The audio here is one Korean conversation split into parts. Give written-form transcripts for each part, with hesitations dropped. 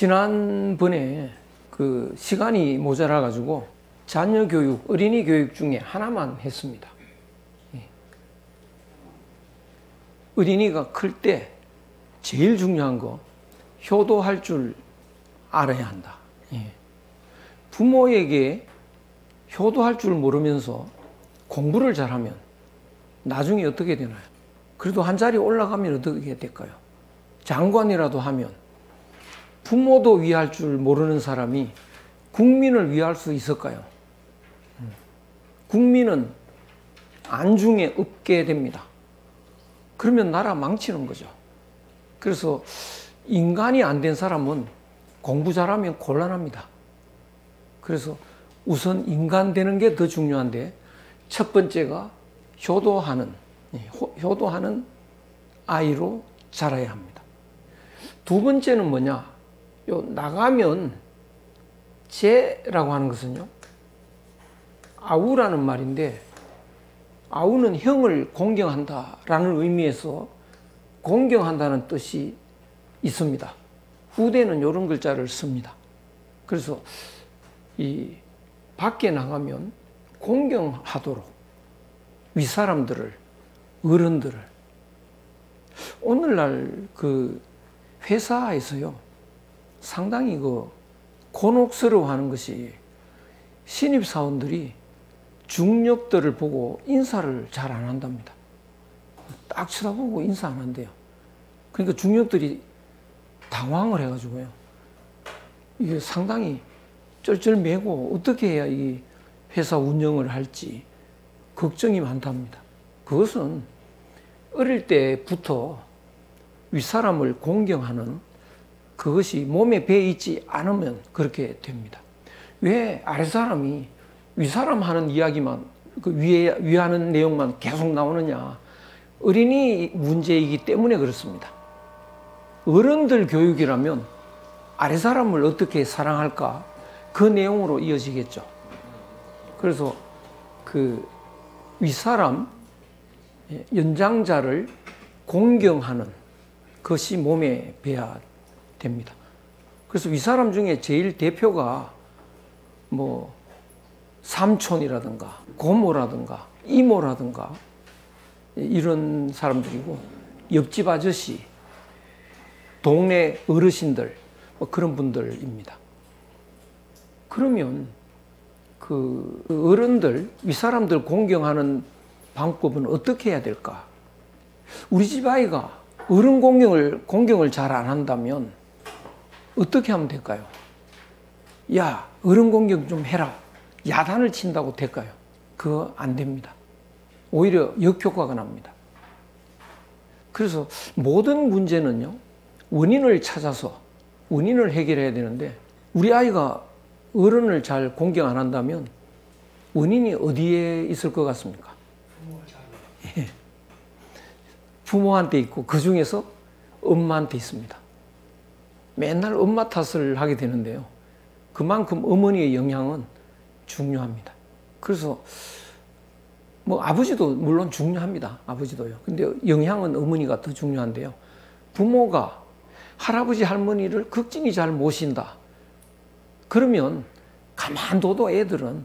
지난번에 그 시간이 모자라 가지고 자녀 교육, 어린이 교육 중에 하나만 했습니다. 어린이가 클 때 제일 중요한 거 효도할 줄 알아야 한다. 부모에게 효도할 줄 모르면서 공부를 잘하면 나중에 어떻게 되나요? 그래도 한 자리 올라가면 어떻게 될까요? 장관이라도 하면 부모도 위할 줄 모르는 사람이 국민을 위할 수 있을까요? 국민은 안중에 없게 됩니다. 그러면 나라 망치는 거죠. 그래서 인간이 안 된 사람은 공부 잘하면 곤란합니다. 그래서 우선 인간 되는 게 더 중요한데 첫 번째가 효도하는 아이로 자라야 합니다. 두 번째는 뭐냐? 나가면 제라고 하는 것은요, 아우라는 말인데, 아우는 형을 공경한다라는 의미에서 공경한다는 뜻이 있습니다. 후대는 이런 글자를 씁니다. 그래서 이 밖에 나가면 공경하도록 윗사람들을, 어른들을. 오늘날 그 회사에서요, 상당히 곤혹스러워하는 것이 신입사원들이 중력들을 보고 인사를 잘 안 한답니다. 딱 쳐다보고 인사 안 한대요. 그러니까 중력들이 당황을 해가지고요, 이게 상당히 쩔쩔매고 어떻게 해야 이 회사 운영을 할지 걱정이 많답니다. 그것은 어릴 때부터 윗사람을 공경하는 그것이 몸에 배어 있지 않으면 그렇게 됩니다. 왜 아랫사람이 윗사람 하는 이야기만, 그 위에 하는 내용만 계속 나오느냐? 어린이 문제이기 때문에 그렇습니다. 어른들 교육이라면 아랫사람을 어떻게 사랑할까? 그 내용으로 이어지겠죠. 그래서 그 윗사람, 연장자를 공경하는 것이 몸에 배어야 됩니다. 그래서 윗사람 중에 제일 대표가 뭐 삼촌이라든가 고모라든가 이모라든가 이런 사람들이고, 옆집 아저씨, 동네 어르신들, 뭐 그런 분들입니다. 그러면 그 어른들, 윗사람들 공경하는 방법은 어떻게 해야 될까? 우리 집 아이가 어른 공경을 잘 안 한다면 어떻게 하면 될까요? 야, 어른 공경 좀 해라. 야단을 친다고 될까요? 그거 안 됩니다. 오히려 역효과가 납니다. 그래서 모든 문제는요, 원인을 찾아서 원인을 해결해야 되는데, 우리 아이가 어른을 잘 공경 안 한다면 원인이 어디에 있을 것 같습니까? 부모한테 있고, 그 중에서 엄마한테 있습니다. 맨날 엄마 탓을 하게 되는데요, 그만큼 어머니의 영향은 중요합니다. 그래서 뭐 아버지도 물론 중요합니다. 아버지도요. 근데 영향은 어머니가 더 중요한데요, 부모가 할아버지 할머니를 극진히 잘 모신다 그러면 가만둬도 애들은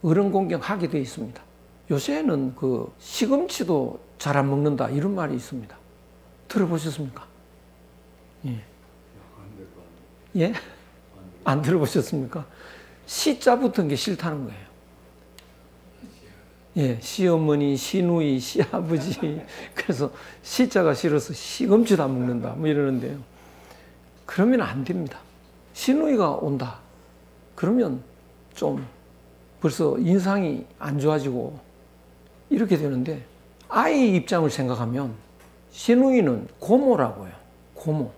어른 공경하게 되어 있습니다. 요새는 그 시금치도 잘 안 먹는다 이런 말이 있습니다. 들어보셨습니까? 예. 예? 안 들어보셨습니까? 시자 붙은 게 싫다는 거예요. 예, 시어머니, 시누이, 시아버지. 그래서 시자가 싫어서 시금치도 안 먹는다 뭐 이러는데요, 그러면 안 됩니다. 시누이가 온다 그러면 좀 벌써 인상이 안 좋아지고 이렇게 되는데, 아이 입장을 생각하면 시누이는 고모라고 해요. 고모.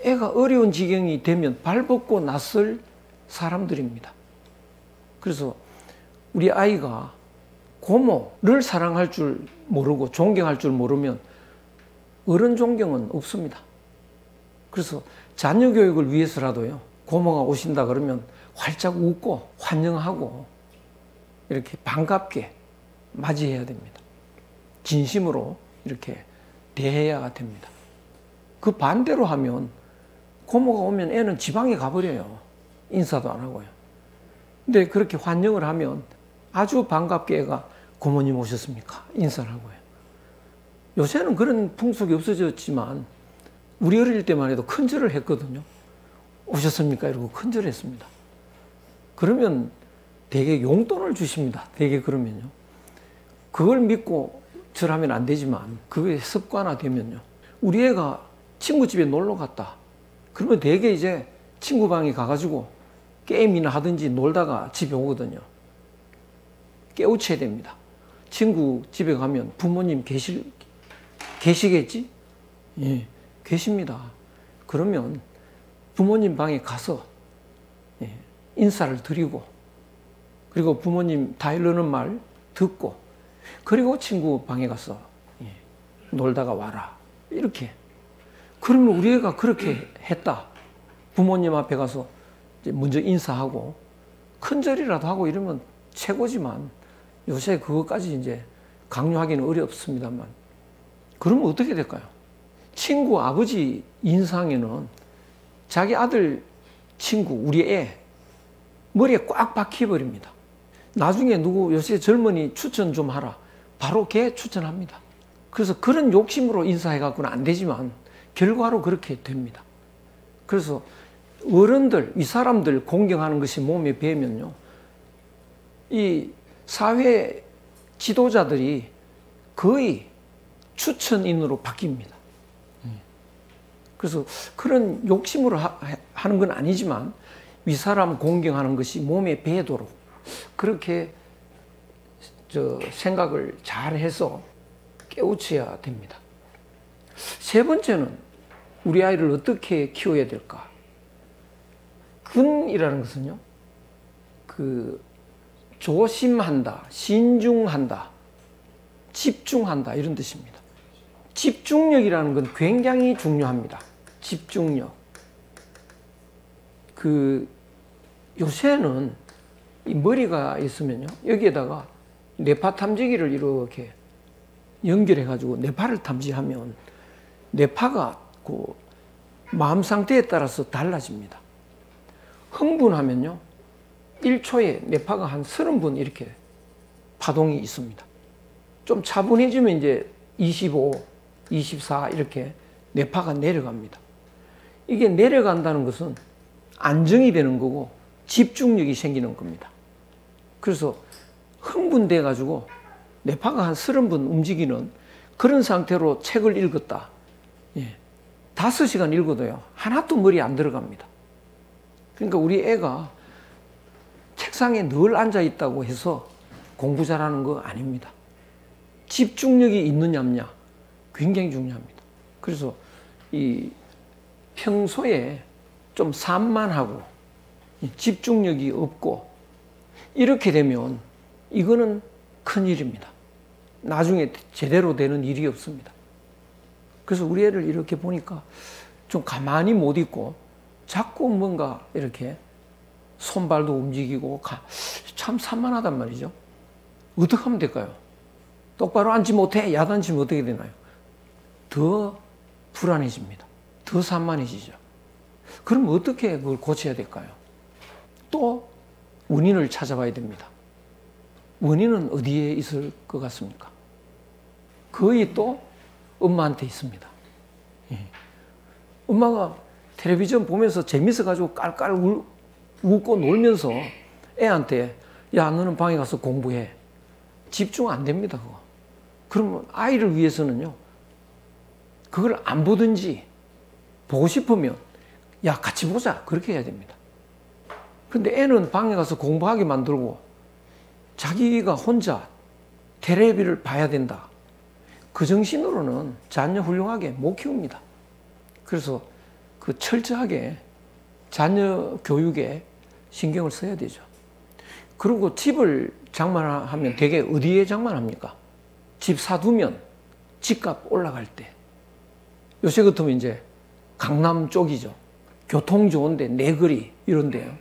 애가 어려운 지경이 되면 발벗고 나설 사람들입니다. 그래서 우리 아이가 고모를 사랑할 줄 모르고 존경할 줄 모르면 어른 존경은 없습니다. 그래서 자녀 교육을 위해서라도요, 고모가 오신다 그러면 활짝 웃고 환영하고 이렇게 반갑게 맞이해야 됩니다. 진심으로 이렇게 대해야 됩니다. 그 반대로 하면 고모가 오면 애는 지방에 가버려요. 인사도 안 하고요. 근데 그렇게 환영을 하면 아주 반갑게 애가 고모님 오셨습니까? 인사를 하고요. 요새는 그런 풍속이 없어졌지만 우리 어릴 때만 해도 큰절을 했거든요. 오셨습니까? 이러고 큰절을 했습니다. 그러면 되게 용돈을 주십니다. 되게 그러면요. 그걸 믿고 절하면 안 되지만 그게 습관화되면요. 우리 애가 친구 집에 놀러 갔다. 그러면 되게 이제 친구 방에 가가지고 게임이나 하든지 놀다가 집에 오거든요. 깨우쳐야 됩니다. 친구 집에 가면 부모님 계시겠지? 예, 계십니다. 그러면 부모님 방에 가서 인사를 드리고 그리고 부모님 다 이르는 말 듣고 그리고 친구 방에 가서 놀다가 와라. 이렇게. 그러면 우리 애가 그렇게 했다. 부모님 앞에 가서 이제 먼저 인사하고 큰절이라도 하고 이러면 최고지만 요새 그것까지 이제 강요하기는 어렵습니다만 그러면 어떻게 될까요? 친구 아버지 인상에는 자기 아들 친구 우리 애 머리에 꽉 박혀버립니다. 나중에 누구 요새 젊은이 추천 좀 하라. 바로 걔 추천합니다. 그래서 그런 욕심으로 인사해갖고는 안 되지만 결과로 그렇게 됩니다. 그래서 어른들, 이 사람들 공경하는 것이 몸에 배면요. 이 사회 지도자들이 거의 추천인으로 바뀝니다. 그래서 그런 욕심으로 하는 건 아니지만 윗사람 공경하는 것이 몸에 배도록 그렇게 생각을 잘 해서 깨우쳐야 됩니다. 세 번째는 우리 아이를 어떻게 키워야 될까? 근이라는 것은요, 조심한다, 신중한다, 집중한다 이런 뜻입니다. 집중력이라는 건 굉장히 중요합니다. 집중력. 요새는 이 머리가 있으면요, 여기에다가 뇌파 탐지기를 이렇게 연결해가지고 뇌파를 탐지하면 뇌파가 그 마음 상태에 따라서 달라집니다. 흥분하면요, 1초에 뇌파가 한 30번 이렇게 파동이 있습니다. 좀 차분해지면 이제 25, 24 이렇게 뇌파가 내려갑니다. 이게 내려간다는 것은 안정이 되는 거고 집중력이 생기는 겁니다. 그래서 흥분돼 가지고 뇌파가 한 30번 움직이는 그런 상태로 책을 읽었다. 5시간 읽어도요, 하나도 머리에 안 들어갑니다. 그러니까 우리 애가 책상에 늘 앉아 있다고 해서 공부 잘하는 거 아닙니다. 집중력이 있느냐 없냐 굉장히 중요합니다. 그래서 이 평소에 좀 산만하고 집중력이 없고 이렇게 되면 이거는 큰일입니다. 나중에 제대로 되는 일이 없습니다. 그래서 우리 애를 이렇게 보니까 좀 가만히 못 있고 자꾸 뭔가 이렇게 손발도 움직이고 참 산만하단 말이죠. 어떻게 하면 될까요? 똑바로 앉지 못해 야단치면 어떻게 되나요? 더 불안해집니다. 더 산만해지죠. 그럼 어떻게 그걸 고쳐야 될까요? 또 원인을 찾아봐야 됩니다. 원인은 어디에 있을 것 같습니까? 거의 또 엄마한테 있습니다. 엄마가 텔레비전 보면서 재밌어가지고 깔깔 웃고 놀면서 애한테 야 너는 방에 가서 공부해. 집중 안 됩니다. 그거. 그러면 아이를 위해서는요, 그걸 안 보든지 보고 싶으면 야 같이 보자 그렇게 해야 됩니다. 근데 애는 방에 가서 공부하게 만들고 자기가 혼자 텔레비를 봐야 된다. 그 정신으로는 자녀 훌륭하게 못 키웁니다. 그래서 그 철저하게 자녀 교육에 신경을 써야 되죠. 그리고 집을 장만하면 되게 어디에 장만합니까? 집 사두면 집값 올라갈 때. 요새 같으면 이제 강남 쪽이죠. 교통 좋은데 내거리 이런 데요.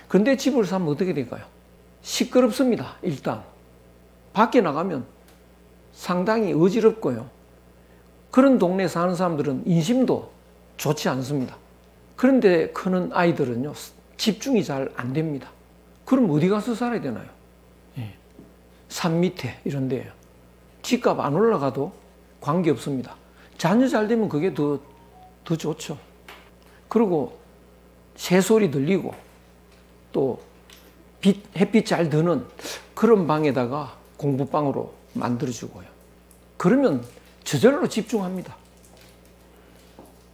근데 집을 사면 어떻게 될까요? 시끄럽습니다. 일단 밖에 나가면 상당히 어지럽고요. 그런 동네에 사는 사람들은 인심도 좋지 않습니다. 그런데 크는 아이들은요, 집중이 잘 안 됩니다. 그럼 어디 가서 살아야 되나요? 예. 산 밑에 이런 데요. 집값 안 올라가도 관계 없습니다. 자녀 잘 되면 그게 더 좋죠. 그리고 새소리 들리고 또 햇빛 잘 드는 그런 방에다가 공부방으로 만들어주고요. 그러면 저절로 집중합니다.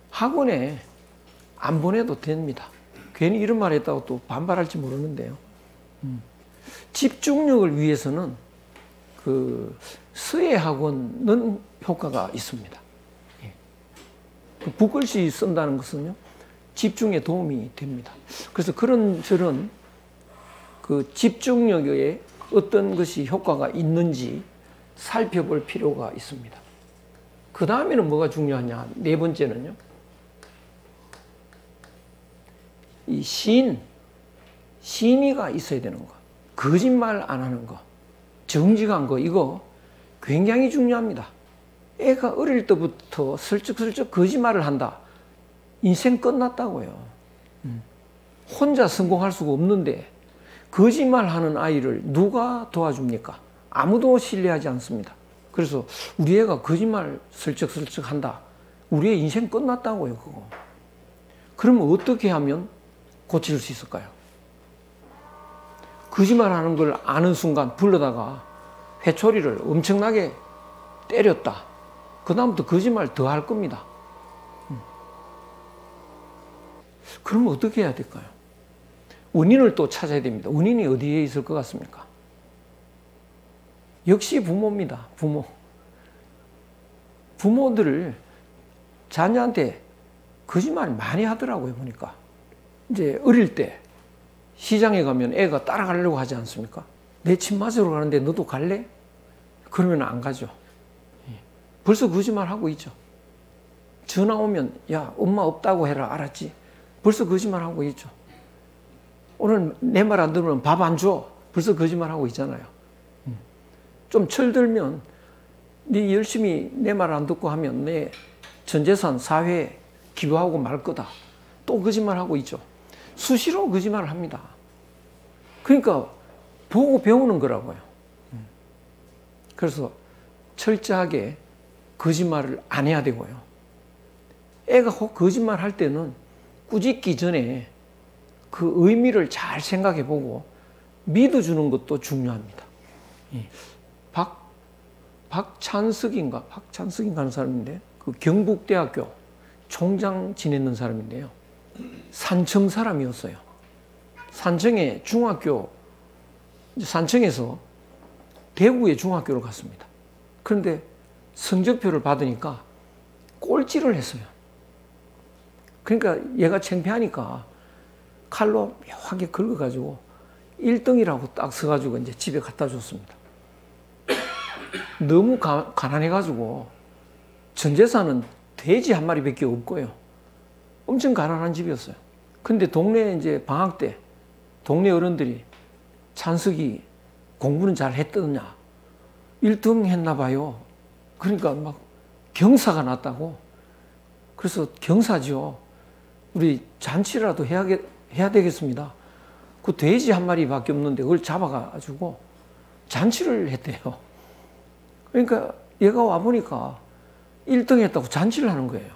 학원에 안 보내도 됩니다. 괜히 이런 말 했다고 또 반발할지 모르는데요. 집중력을 위해서는 그 서예 학원은 효과가 있습니다. 붓글씨 쓴다는 것은요, 집중에 도움이 됩니다. 그래서 그런 저런 그 집중력에 어떤 것이 효과가 있는지 살펴볼 필요가 있습니다. 그 다음에는 뭐가 중요하냐? 네 번째는요, 이 신의가 있어야 되는 거. 거짓말 안 하는 거. 정직한 거. 이거 굉장히 중요합니다. 애가 어릴 때부터 슬쩍슬쩍 거짓말을 한다. 인생 끝났다고요. 혼자 성공할 수가 없는데 거짓말하는 아이를 누가 도와줍니까? 아무도 신뢰하지 않습니다. 그래서 우리 애가 거짓말 슬쩍슬쩍 한다. 우리 애 인생 끝났다고요, 그거. 그러면 어떻게 하면 고칠 수 있을까요? 거짓말하는 걸 아는 순간 불러다가 회초리를 엄청나게 때렸다. 그 다음부터 거짓말 더 할 겁니다. 그러면 어떻게 해야 될까요? 원인을 또 찾아야 됩니다. 원인이 어디에 있을 것 같습니까? 역시 부모입니다. 부모들을 자녀한테 거짓말 많이 하더라고요, 보니까. 이제 어릴 때 시장에 가면 애가 따라가려고 하지 않습니까? 내 침 맞으러 가는데 너도 갈래? 그러면 안 가죠. 벌써 거짓말 하고 있죠. 전화 오면 야, 엄마 없다고 해라, 알았지? 벌써 거짓말 하고 있죠. 오늘 내 말 안 들으면 밥 안 줘. 벌써 거짓말 하고 있잖아요. 좀 철들면 네 열심히 내 말 안 듣고 하면 내 전재산 사회에 기부하고 말 거다. 또 거짓말 하고 있죠. 수시로 거짓말을 합니다. 그러니까 보고 배우는 거라고요. 그래서 철저하게 거짓말을 안 해야 되고요. 애가 혹 거짓말 할 때는 꾸짖기 전에 그 의미를 잘 생각해 보고 믿어주는 것도 중요합니다. 박찬석인가 하는 사람인데, 그 경북대학교 총장 지냈는 사람인데요. 산청 사람이었어요. 산청에 산청에서 대구의 중학교를 갔습니다. 그런데 성적표를 받으니까 꼴찌를 했어요. 그러니까 얘가 창피하니까 칼로 묘하게 긁어가지고 1등이라고 딱 써가지고 이제 집에 갖다 줬습니다. 너무 가난해가지고 전 재산은 돼지 한 마리밖에 없고요. 엄청 가난한 집이었어요. 근데 동네 이제 방학 때 동네 어른들이 찬석이 공부는 잘 했더냐? 1등 했나 봐요. 그러니까 막 경사가 났다고. 그래서 경사죠. 우리 잔치라도 해야 되겠습니다. 그 돼지 한 마리밖에 없는데 그걸 잡아가지고 잔치를 했대요. 그러니까 얘가 와보니까 1등 했다고 잔치를 하는 거예요.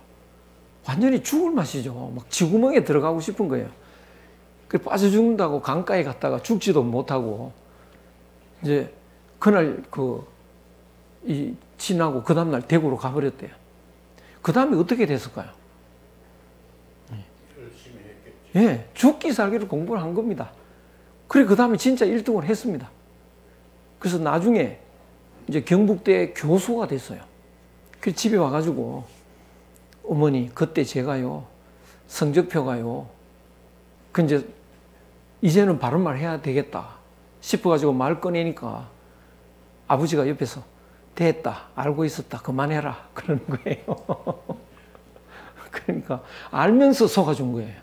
완전히 죽을 맛이죠. 막 쥐구멍에 들어가고 싶은 거예요. 그 빠져 죽는다고 강가에 갔다가 죽지도 못하고, 이제 그날 지나고 그 다음날 대구로 가버렸대요. 그 다음에 어떻게 됐을까요? 열심히 했겠지. 예, 죽기 살기를 공부를 한 겁니다. 그래, 그 다음에 진짜 1등을 했습니다. 그래서 나중에 이제 경북대 교수가 됐어요. 그 집에 와가지고, 어머니, 그때 제가요, 성적표가요, 이제는 바른 말 해야 되겠다 싶어가지고 말 꺼내니까 아버지가 옆에서 됐다, 알고 있었다, 그만해라, 그러는 거예요. 그러니까 알면서 속아준 거예요.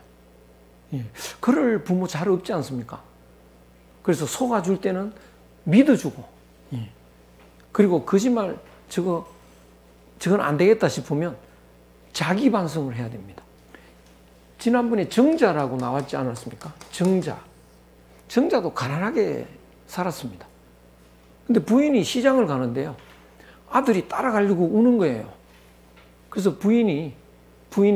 예. 그럴 부모 잘 없지 않습니까? 그래서 속아줄 때는 믿어주고, 예. 그리고 거짓말, 저건 안 되겠다 싶으면 자기 반성을 해야 됩니다. 지난번에 정자라고 나왔지 않았습니까? 정자. 정자도 가난하게 살았습니다. 근데 부인이 시장을 가는데요. 아들이 따라가려고 우는 거예요. 그래서 부인이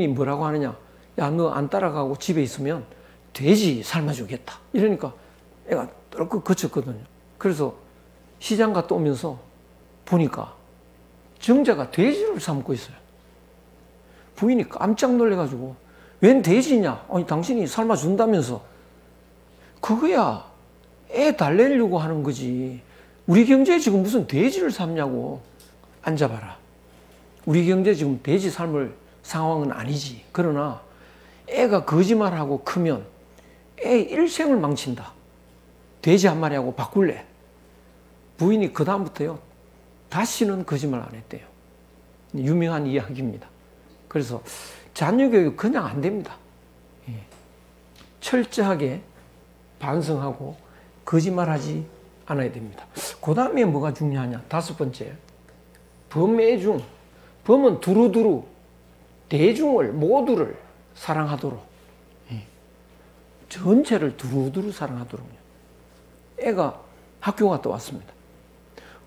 뭐라고 하느냐. 야, 너 안 따라가고 집에 있으면 돼지 삶아주겠다. 이러니까 애가 떨컥 거쳤거든요. 그래서 시장 갔다 오면서 보니까 정자가 돼지를 삶고 있어요. 부인이 깜짝 놀래가지고 웬 돼지냐? 아니, 당신이 삶아준다면서. 그거야 애 달래려고 하는 거지. 우리 경제에 지금 무슨 돼지를 삶냐고. 앉아봐라. 우리 경제 지금 돼지 삶을 상황은 아니지. 그러나 애가 거짓말하고 크면 애 일생을 망친다. 돼지 한 마리하고 바꿀래. 부인이 그 다음부터요 다시는 거짓말 안 했대요. 유명한 이야기입니다. 그래서 자녀 교육 그냥 안 됩니다. 철저하게 반성하고 거짓말하지 않아야 됩니다. 그 다음에 뭐가 중요하냐? 5번째, 범애중. 범은 두루두루 대중을 모두를 사랑하도록, 전체를 두루두루 사랑하도록요. 애가 학교 갔다 왔습니다.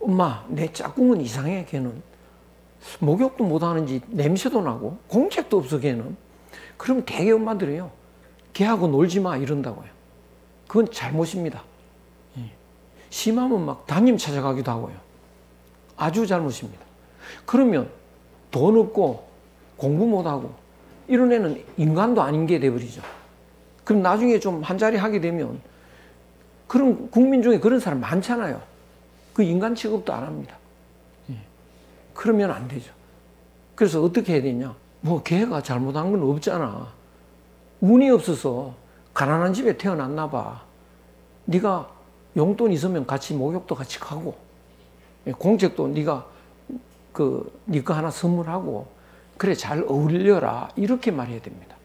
엄마, 내 짝꿍은 이상해. 걔는 목욕도 못하는지 냄새도 나고 공책도 없어 걔는. 그럼 대개 엄마들이요, 걔하고 놀지 마 이런다고요. 그건 잘못입니다. 심하면 막 담임 찾아가기도 하고요. 아주 잘못입니다. 그러면 돈 없고 공부 못하고 이런 애는 인간도 아닌 게 돼버리죠. 그럼 나중에 좀 한 자리 하게 되면, 그런 국민 중에 그런 사람 많잖아요. 그 인간 취급도 안 합니다. 그러면 안 되죠. 그래서 어떻게 해야 되냐? 뭐 걔가 잘못한 건 없잖아. 운이 없어서 가난한 집에 태어났나 봐. 네가 용돈 있으면 같이 목욕도 같이 가고, 공책도 네가 네 거 하나 선물하고, 그래 잘 어울려라. 이렇게 말해야 됩니다.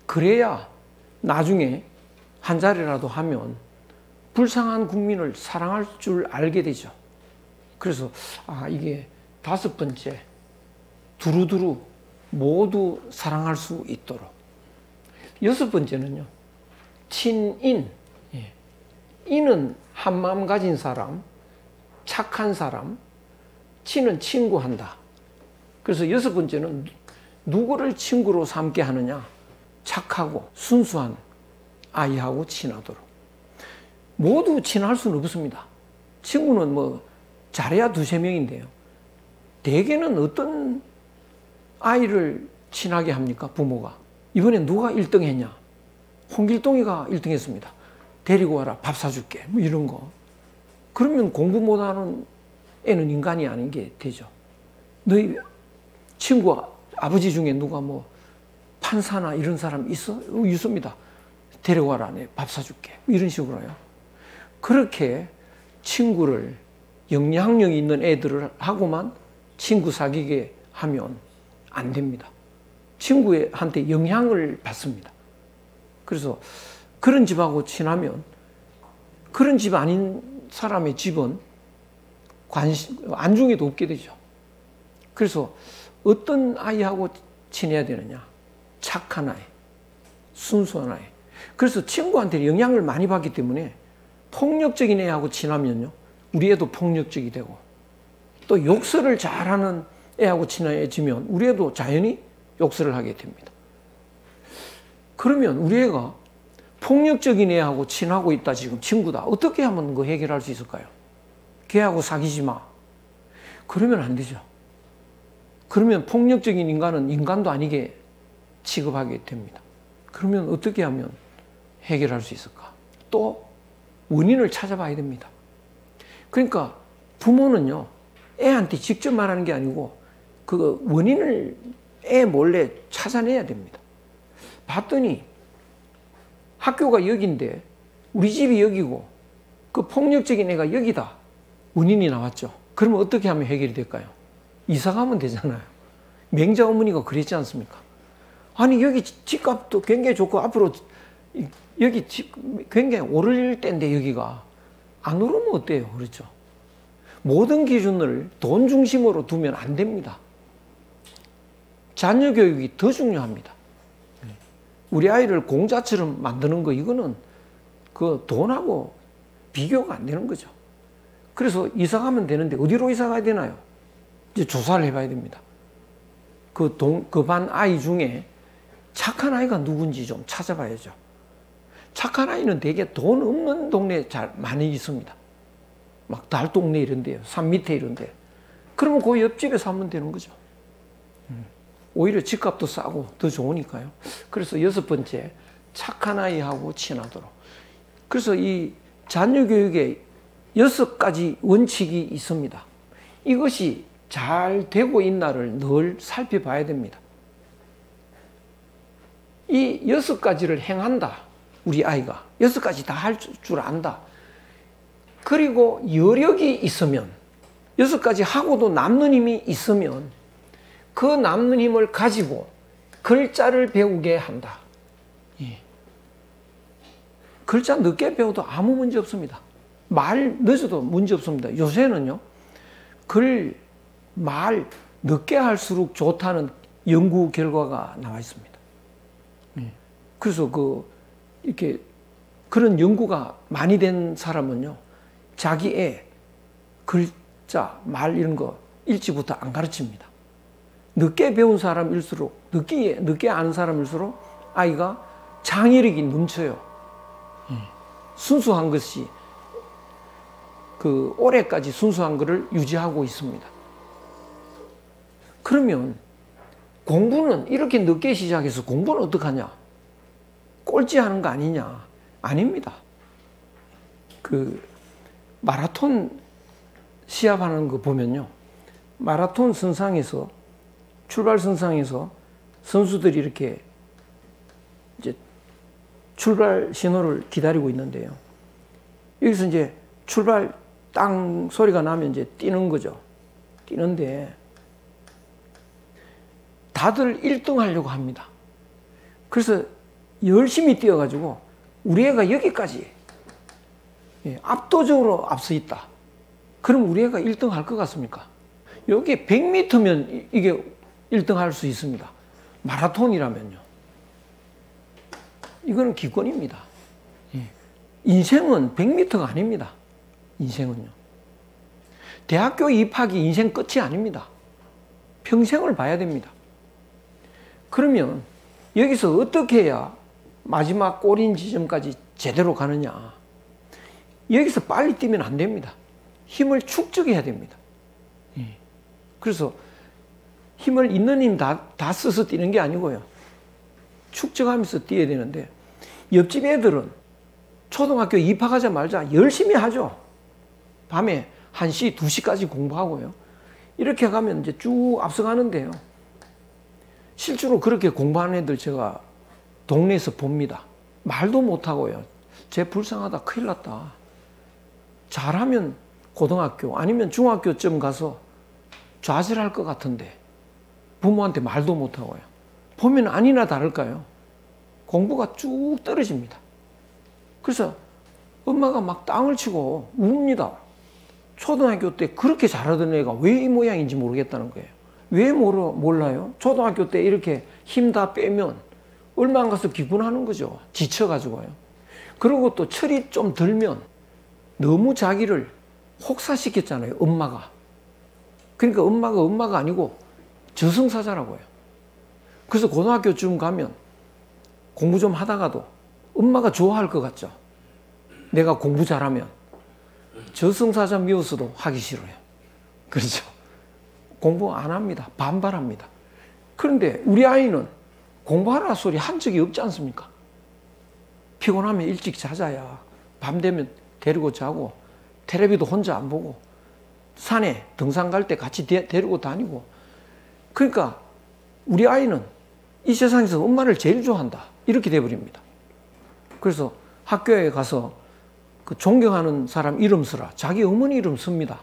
그래야 나중에 한 자리라도 하면 불쌍한 국민을 사랑할 줄 알게 되죠. 그래서 이게 5번째, 두루두루 모두 사랑할 수 있도록. 6번째는요, 친인. 인은 한 마음 가진 사람, 착한 사람, 친은 친구한다. 그래서 6번째는 누구를 친구로 삼게 하느냐? 착하고 순수한 아이하고 친하도록. 모두 친할 수는 없습니다. 친구는 뭐 잘해야 2~3명인데요. 대개는 어떤 아이를 친하게 합니까? 부모가. 이번에 누가 1등 했냐? 홍길동이가 1등 했습니다. 데리고 와라, 밥 사줄게. 뭐 이런 거. 그러면 공부 못하는 애는 인간이 아닌 게 되죠. 너희 친구 아버지 중에 누가 뭐 판사나 이런 사람 있어? 있습니다. 데려와라, 내 밥 사줄게. 이런 식으로요. 그렇게 친구를, 영향력이 있는 애들을 하고만 친구 사귀게 하면 안 됩니다. 친구한테 영향을 받습니다. 그래서 그런 집하고 친하면, 그런 집 아닌 사람의 집은 안중에도 없게 되죠. 그래서 어떤 아이하고 친해야 되느냐? 착한 아이, 순수한 아이. 그래서 친구한테 영향을 많이 받기 때문에 폭력적인 애하고 친하면요, 우리 애도 폭력적이 되고, 또 욕설을 잘하는 애하고 친해지면 우리 애도 자연히 욕설을 하게 됩니다. 그러면 우리 애가 폭력적인 애하고 친하고 있다, 지금 친구다. 어떻게 하면 그거 해결할 수 있을까요? 걔하고 사귀지 마. 그러면 안 되죠. 그러면 폭력적인 인간은 인간도 아니게 취급하게 됩니다. 그러면 어떻게 하면 해결할 수 있을까? 또 원인을 찾아봐야 됩니다. 그러니까 부모는요, 애한테 직접 말하는 게 아니고 그 원인을 애 몰래 찾아내야 됩니다. 봤더니 학교가 여기인데 우리 집이 여기고 그 폭력적인 애가 여기다. 원인이 나왔죠. 그러면 어떻게 하면 해결이 될까요? 이사 가면 되잖아요. 맹자 어머니가 그랬지 않습니까? 아니, 여기 집값도 굉장히 좋고 앞으로 여기 집 굉장히 오를 때인데 여기가 안 오르면 어때요? 그렇죠? 모든 기준을 돈 중심으로 두면 안 됩니다. 자녀 교육이 더 중요합니다. 우리 아이를 공자처럼 만드는 거, 이거는 그 돈하고 비교가 안 되는 거죠. 그래서 이사 가면 되는데 어디로 이사 가야 되나요? 이제 조사를 해봐야 됩니다. 그 반 아이 중에 착한 아이가 누군지 좀 찾아봐야죠. 착한 아이는 되게 돈 없는 동네에 잘 많이 있습니다. 막 달동네 이런 데요. 산 밑에 이런 데. 그러면 그 옆집에 사면 되는 거죠. 오히려 집값도 싸고 더 좋으니까요. 그래서 6번째, 착한 아이하고 친하도록. 그래서 이 자녀 교육에 6가지 원칙이 있습니다. 이것이 잘 되고 있나를 늘 살펴봐야 됩니다. 이 6가지를 행한다. 우리 아이가 6가지 다 할 줄 안다. 그리고 여력이 있으면, 6가지 하고도 남는 힘이 있으면 그 남는 힘을 가지고 글자를 배우게 한다. 예. 글자 늦게 배워도 아무 문제 없습니다. 말 늦어도 문제 없습니다. 요새는요, 말 늦게 할수록 좋다는 연구 결과가 나와 있습니다. 예. 그래서 이렇게 그런 연구가 많이 된 사람은요, 자기 애 글자, 말 이런 거 일찍부터 안 가르칩니다. 늦게 배운 사람일수록, 늦게 아는 사람일수록 아이가 창의력이 넘쳐요. 순수한 것이, 올해까지 순수한 것을 유지하고 있습니다. 그러면 공부는 이렇게 늦게 시작해서 공부는 어떡하냐? 꼴찌하는 거 아니냐? 아닙니다. 마라톤 시합하는 거 보면요, 마라톤 선상에서, 출발 선상에서 선수들이 이렇게 이제 출발 신호를 기다리고 있는데요. 여기서 이제 출발 땅 소리가 나면 이제 뛰는 거죠. 뛰는데 다들 1등 하려고 합니다. 그래서 열심히 뛰어가지고 우리 애가 여기까지 압도적으로 앞서 있다. 그럼 우리 애가 1등 할 것 같습니까? 여기 100m면 이게 1등 할 수 있습니다. 마라톤이라면요. 이거는 기권입니다. 인생은 100m가 아닙니다. 인생은요. 대학교 입학이 인생 끝이 아닙니다. 평생을 봐야 됩니다. 그러면 여기서 어떻게 해야 마지막 골인 지점까지 제대로 가느냐. 여기서 빨리 뛰면 안 됩니다. 힘을 축적해야 됩니다. 그래서 힘을 있는 힘 다 써서 뛰는 게 아니고요. 축적하면서 뛰어야 되는데, 옆집 애들은 초등학교 입학하자마자 열심히 하죠. 밤에 1시, 2시까지 공부하고요. 이렇게 가면 이제 쭉 앞서가는데요. 실제로 그렇게 공부하는 애들 제가 동네에서 봅니다. 말도 못하고요. 쟤 불쌍하다, 큰일 났다. 잘하면 고등학교 아니면 중학교쯤 가서 좌절할 것 같은데 부모한테 말도 못하고요. 보면 아니나 다를까요? 공부가 쭉 떨어집니다. 그래서 엄마가 막 땅을 치고 웁니다. 초등학교 때 그렇게 잘하던 애가 왜 이 모양인지 모르겠다는 거예요. 왜 몰라요? 초등학교 때 이렇게 힘 다 빼면 얼마 안 가서 기분하는 거죠. 지쳐가지고요. 그리고 또 철이 좀 들면 너무 자기를 혹사시켰잖아요. 엄마가. 그러니까 엄마가 아니고 저승사자라고요. 그래서 고등학교쯤 가면 공부 좀 하다가도 엄마가 좋아할 것 같죠. 내가 공부 잘하면. 저승사자 미워서도 하기 싫어요. 그렇죠. 공부 안 합니다. 반발합니다. 그런데 우리 아이는 공부하라 소리 한 적이 없지 않습니까? 피곤하면 일찍 자자야. 밤 되면 데리고 자고, 텔레비도 혼자 안 보고, 산에 등산 갈 때 같이 데리고 다니고. 그러니까 우리 아이는 이 세상에서 엄마를 제일 좋아한다. 이렇게 돼버립니다. 그래서 학교에 가서 그 존경하는 사람 이름 쓰라. 자기 어머니 이름 씁니다.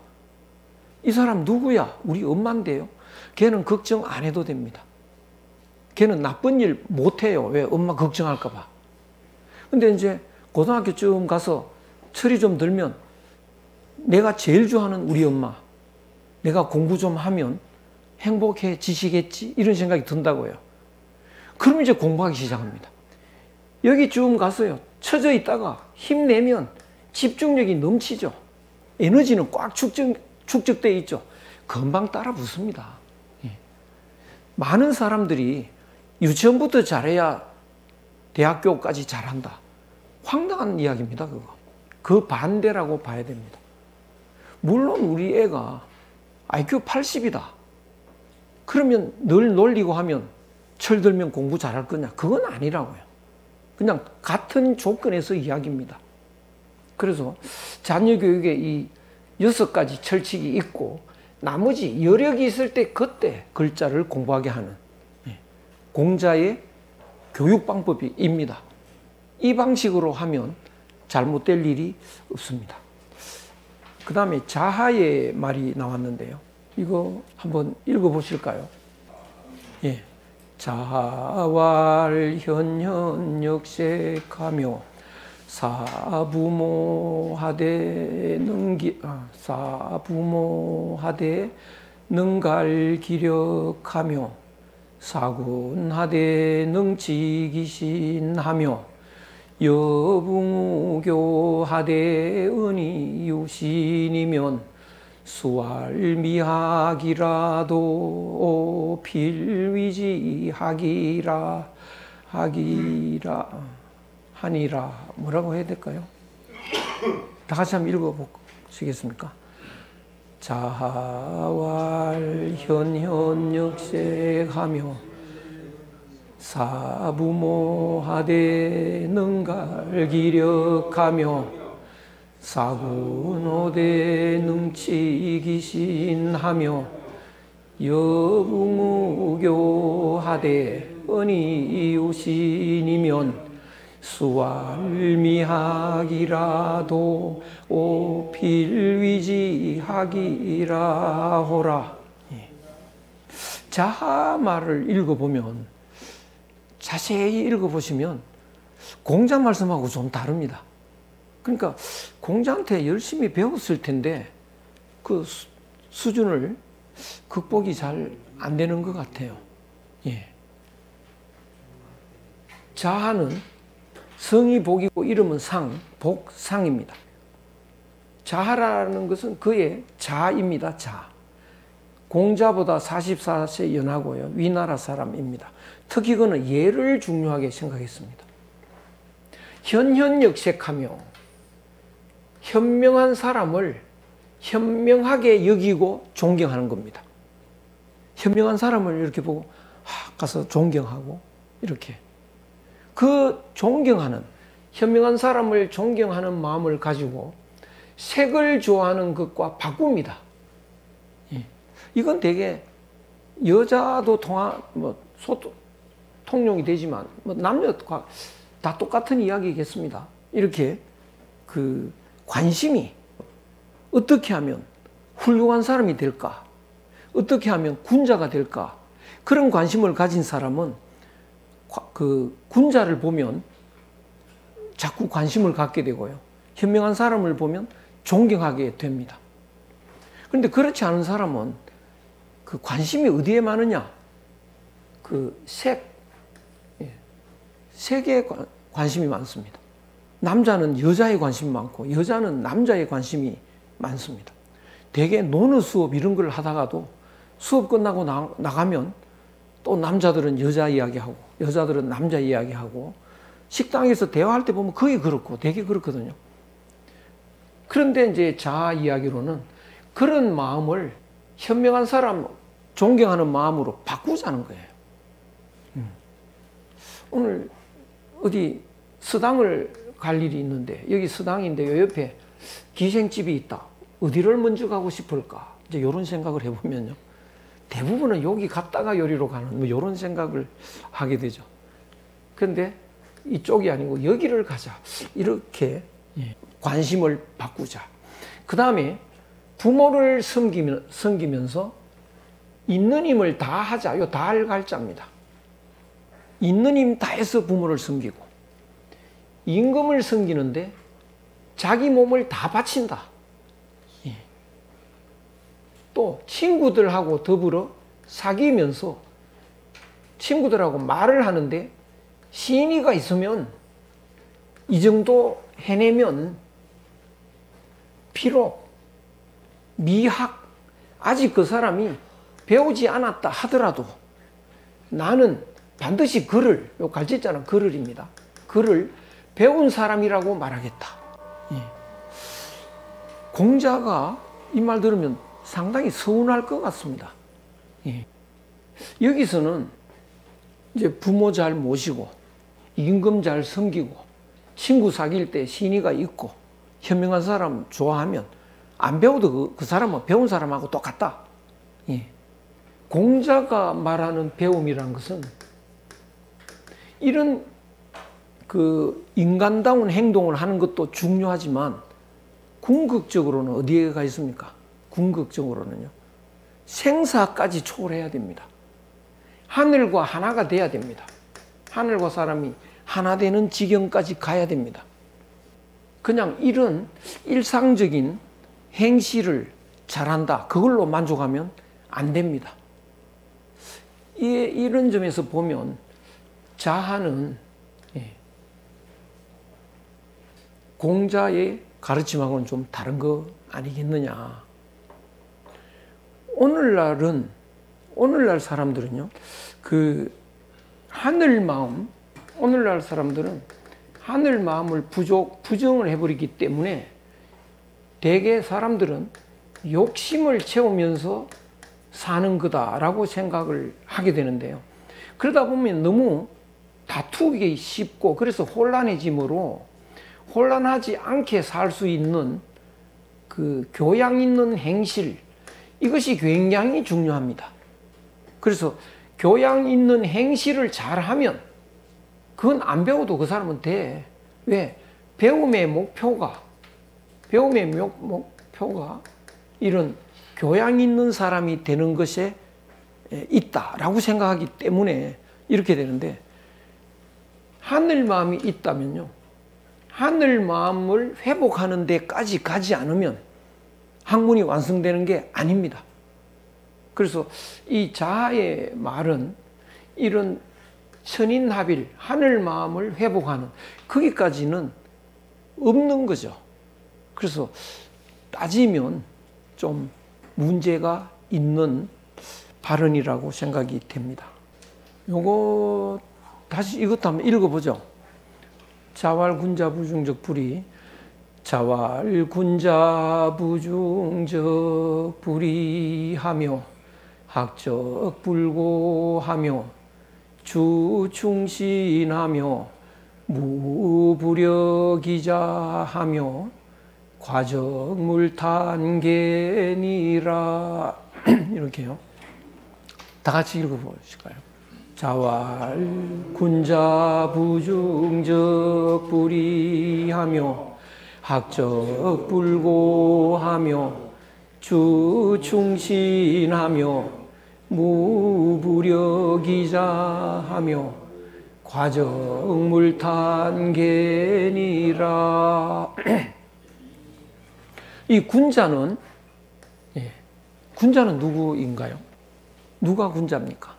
이 사람 누구야? 우리 엄마인데요. 걔는 걱정 안 해도 됩니다. 걔는 나쁜 일 못해요. 왜? 엄마 걱정할까 봐. 근데 이제 고등학교쯤 가서 철이 좀 들면 내가 제일 좋아하는 우리 엄마, 내가 공부 좀 하면 행복해지시겠지? 이런 생각이 든다고요. 그럼 이제 공부하기 시작합니다. 여기쯤 가서요, 처져 있다가 힘내면 집중력이 넘치죠. 에너지는 꽉 축적되어 있죠. 금방 따라 붙습니다. 많은 사람들이 유치원부터 잘해야 대학교까지 잘한다. 황당한 이야기입니다, 그거. 그 반대라고 봐야 됩니다. 물론 우리 애가 IQ 80이다. 그러면 늘 놀리고 하면 철들면 공부 잘할 거냐? 그건 아니라고요. 그냥 같은 조건에서 이야기입니다. 그래서 자녀 교육에 이 6가지 철칙이 있고 나머지 여력이 있을 때 그때 글자를 공부하게 하는 공자의 교육 방법입니다. 이 방식으로 하면 잘못될 일이 없습니다. 그 다음에 자하의 말이 나왔는데요. 이거 한번 읽어보실까요? 예. 자활 현현역색하며 사부모하되 능갈기력하며 사군하되 능지기신하며 여붕우교하되 은이유신이면 수활미학이라도 필위지하기라 하니라. 뭐라고 해야 될까요? 다 같이 한번 읽어보시겠습니까? 자활 현현역색하며 사부모하되 능갈기력하며 사군호대 능치기신하며 여붕우교하되 은이유신이면 수활미학이라도 필위지하기라 호라. 자하말을 읽어보면, 자세히 읽어보시면 공자 말씀하고 좀 다릅니다. 그러니까 공자한테 열심히 배웠을 텐데 그 수준을 극복이 잘 안 되는 것 같아요. 예. 자하는 성이 복이고 이름은 상, 복상입니다. 자하라는 것은 그의 자입니다. 자. 공자보다 44세 연하고요. 위나라 사람입니다. 특히 그는 예를 중요하게 생각했습니다. 현현역색하며 현명한 사람을 현명하게 여기고 존경하는 겁니다. 현명한 사람을 이렇게 보고 가서 존경하고 이렇게. 그 존경하는, 현명한 사람을 존경하는 마음을 가지고 색을 좋아하는 것과 바꿉니다. 이건 되게 여자도 통용이 되지만 남녀가 다 똑같은 이야기겠습니다. 이렇게 그 관심이 어떻게 하면 훌륭한 사람이 될까? 어떻게 하면 군자가 될까? 그런 관심을 가진 사람은 그 군자를 보면 자꾸 관심을 갖게 되고요. 현명한 사람을 보면 존경하게 됩니다. 그런데 그렇지 않은 사람은 그 관심이 어디에 많으냐? 그 색에 관심이 많습니다. 남자는 여자에 관심이 많고 여자는 남자에 관심이 많습니다. 대개 논어 수업 이런 걸 하다가도 수업 끝나고 나가면 또 남자들은 여자 이야기하고 여자들은 남자 이야기하고 식당에서 대화할 때 보면 거의 그렇고 되게 그렇거든요. 그런데 이제 자아 이야기로는 그런 마음을 현명한 사람 존경하는 마음으로 바꾸자는 거예요. 오늘 어디 서당을 갈 일이 있는데 여기 서당인데 요 옆에 기생집이 있다. 어디를 먼저 가고 싶을까? 이제 이런 생각을 해보면요. 대부분은 여기 갔다가 여기로 가는 뭐 이런 생각을 하게 되죠. 그런데 이쪽이 아니고 여기를 가자. 이렇게 관심을 바꾸자. 그 다음에 부모를 섬기면서 있는 힘을 다하자. 요 다할 갈자입니다. 있는 힘 다해서 부모를 섬기고 임금을 섬기는데 자기 몸을 다 바친다. 또 친구들하고 더불어 사귀면서 친구들하고 말을 하는데 신의가 있으면 이 정도 해내면 비록 미학, 아직 그 사람이 배우지 않았다 하더라도 나는 반드시 글을, 요 갈짓자는 글을입니다. 글을 배운 사람이라고 말하겠다. 예. 공자가 이 말 들으면 상당히 서운할 것 같습니다. 예. 여기서는 이제 부모 잘 모시고 임금 잘 섬기고 친구 사귈 때 신의가 있고 현명한 사람 좋아하면 안 배워도 그 사람은 배운 사람하고 똑같다. 예. 공자가 말하는 배움이란 것은 이런 그 인간다운 행동을 하는 것도 중요하지만 궁극적으로는 어디에 가 있습니까? 궁극적으로는요. 생사까지 초월해야 됩니다. 하늘과 하나가 돼야 됩니다. 하늘과 사람이 하나 되는 지경까지 가야 됩니다. 그냥 이런 일상적인 행실을 잘한다. 그걸로 만족하면 안 됩니다. 이런 점에서 보면 자하는 공자의 가르침하고는 좀 다른 거 아니겠느냐. 오늘날 사람들은요, 그 하늘 마음, 오늘날 사람들은 하늘 마음을 부정을 해버리기 때문에 대개 사람들은 욕심을 채우면서 사는 거다라고 생각을 하게 되는데요. 그러다 보면 너무 다투기 쉽고 그래서 혼란해지므로 혼란하지 않게 살 수 있는 그 교양 있는 행실, 이것이 굉장히 중요합니다. 그래서 교양 있는 행실을 잘하면 그건 안 배워도 그 사람은 돼. 왜? 배움의 목표가 이런 교양 있는 사람이 되는 것에 있다라고 생각하기 때문에 이렇게 되는데, 하늘 마음이 있다면요, 하늘 마음을 회복하는 데까지 가지 않으면 학문이 완성되는 게 아닙니다. 그래서 이 자아의 말은 이런 천인합일, 하늘 마음을 회복하는 거기까지는 없는 거죠. 그래서 따지면 좀 문제가 있는 발언이라고 생각이 됩니다. 요거 다시 이것도 한번 읽어보죠. 자왈군자부중적 불이, 자왈군자부중적 불이하며 학적불고하며 주충신하며 무부력이자하며 과적물탄계니라. 이렇게요. 다 같이 읽어보실까요? 자왈군자부중적 불이하며 학적불고하며 주충신하며 무부력이자하며 과적물탄계니라. 이 군자는 누구인가요? 누가 군자입니까?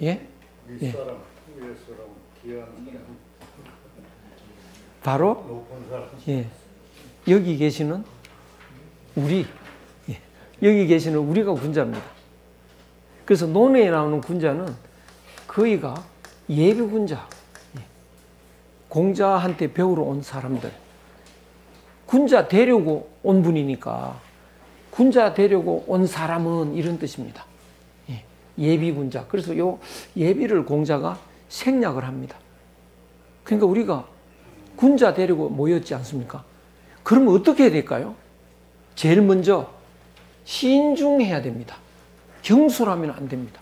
예? 윗사람, 위에사람, 귀한 사람. 바로 높은 사람. 여기 계시는 우리, 여기 계시는 우리가 군자입니다. 그래서 논어에 나오는 군자는 거의가 예비 군자, 공자한테 배우러 온 사람들, 군자 되려고 온 분이니까 군자 되려고 온 사람은 이런 뜻입니다. 예비 군자. 그래서 요 예비를 공자가 생략을 합니다. 그러니까 우리가 군자 되려고 모였지 않습니까? 그러면 어떻게 해야 될까요? 제일 먼저 신중해야 됩니다. 경솔하면 안 됩니다.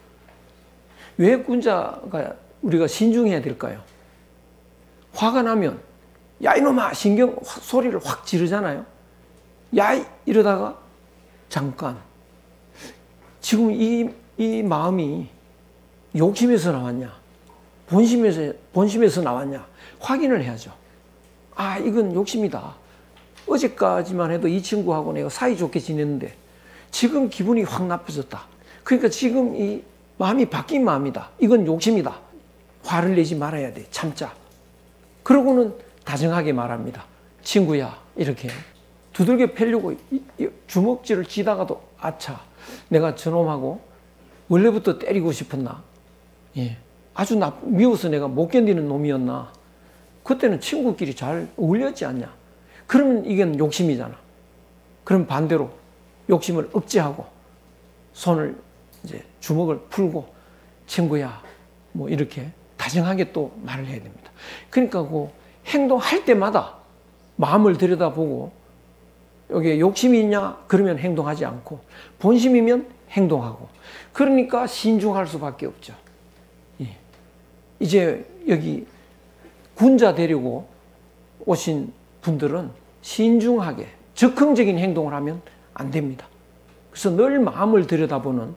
왜 군자가 우리가 신중해야 될까요? 화가 나면 야 이놈아 소리를 확 지르잖아요. 야 이러다가 잠깐, 지금 이 마음이 욕심에서 나왔냐, 본심에서 나왔냐 확인을 해야죠. 아, 이건 욕심이다. 어제까지만 해도 이 친구하고 내가 사이좋게 지냈는데 지금 기분이 확 나빠졌다. 그러니까 지금 이 마음이 바뀐 마음이다. 이건 욕심이다. 화를 내지 말아야 돼. 참자. 그러고는 다정하게 말합니다. 친구야, 이렇게 두들겨 패려고 주먹질을 쥐다가도 아차, 내가 저놈하고 원래부터 때리고 싶었나? 예. 아주 미워서 내가 못 견디는 놈이었나? 그때는 친구끼리 잘 어울렸지 않냐? 그러면 이건 욕심이잖아. 그럼 반대로 욕심을 억제하고 손을 이제 주먹을 풀고 친구야, 뭐 이렇게 다정하게 또 말을 해야 됩니다. 그러니까 그 행동할 때마다 마음을 들여다보고 여기에 욕심이 있냐? 그러면 행동하지 않고 본심이면 행동하고, 그러니까 신중할 수밖에 없죠. 예. 이제 여기 군자 데리고 오신 분들은 신중하게 적극적인 행동을 하면 안 됩니다. 그래서 늘 마음을 들여다보는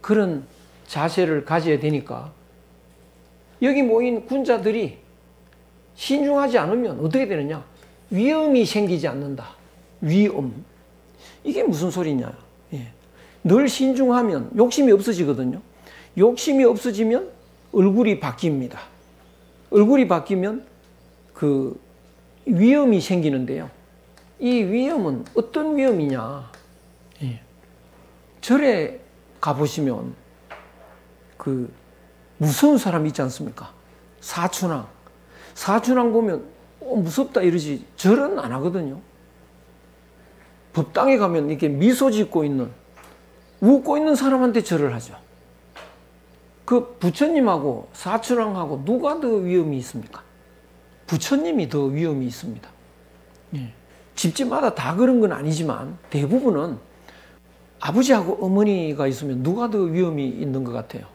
그런 자세를 가져야 되니까 여기 모인 군자들이 신중하지 않으면 어떻게 되느냐? 위험이 생기지 않는다. 위험. 이게 무슨 소리냐? 예. 늘 신중하면 욕심이 없어지거든요. 욕심이 없어지면 얼굴이 바뀝니다. 얼굴이 바뀌면 그 위험이 생기는데요. 이 위험은 어떤 위험이냐? 예. 절에 가보시면 그 무서운 사람 있지 않습니까? 사춘왕. 사춘왕 보면 무섭다 이러지 절은 안 하거든요. 법당에 가면 이렇게 미소 짓고 있는, 웃고 있는 사람한테 절을 하죠. 그 부처님하고 사춘왕하고 누가 더 위험이 있습니까? 부처님이 더 위험이 있습니다. 예. 집집마다 다 그런 건 아니지만 대부분은 아버지하고 어머니가 있으면 누가 더 위험이 있는 것 같아요?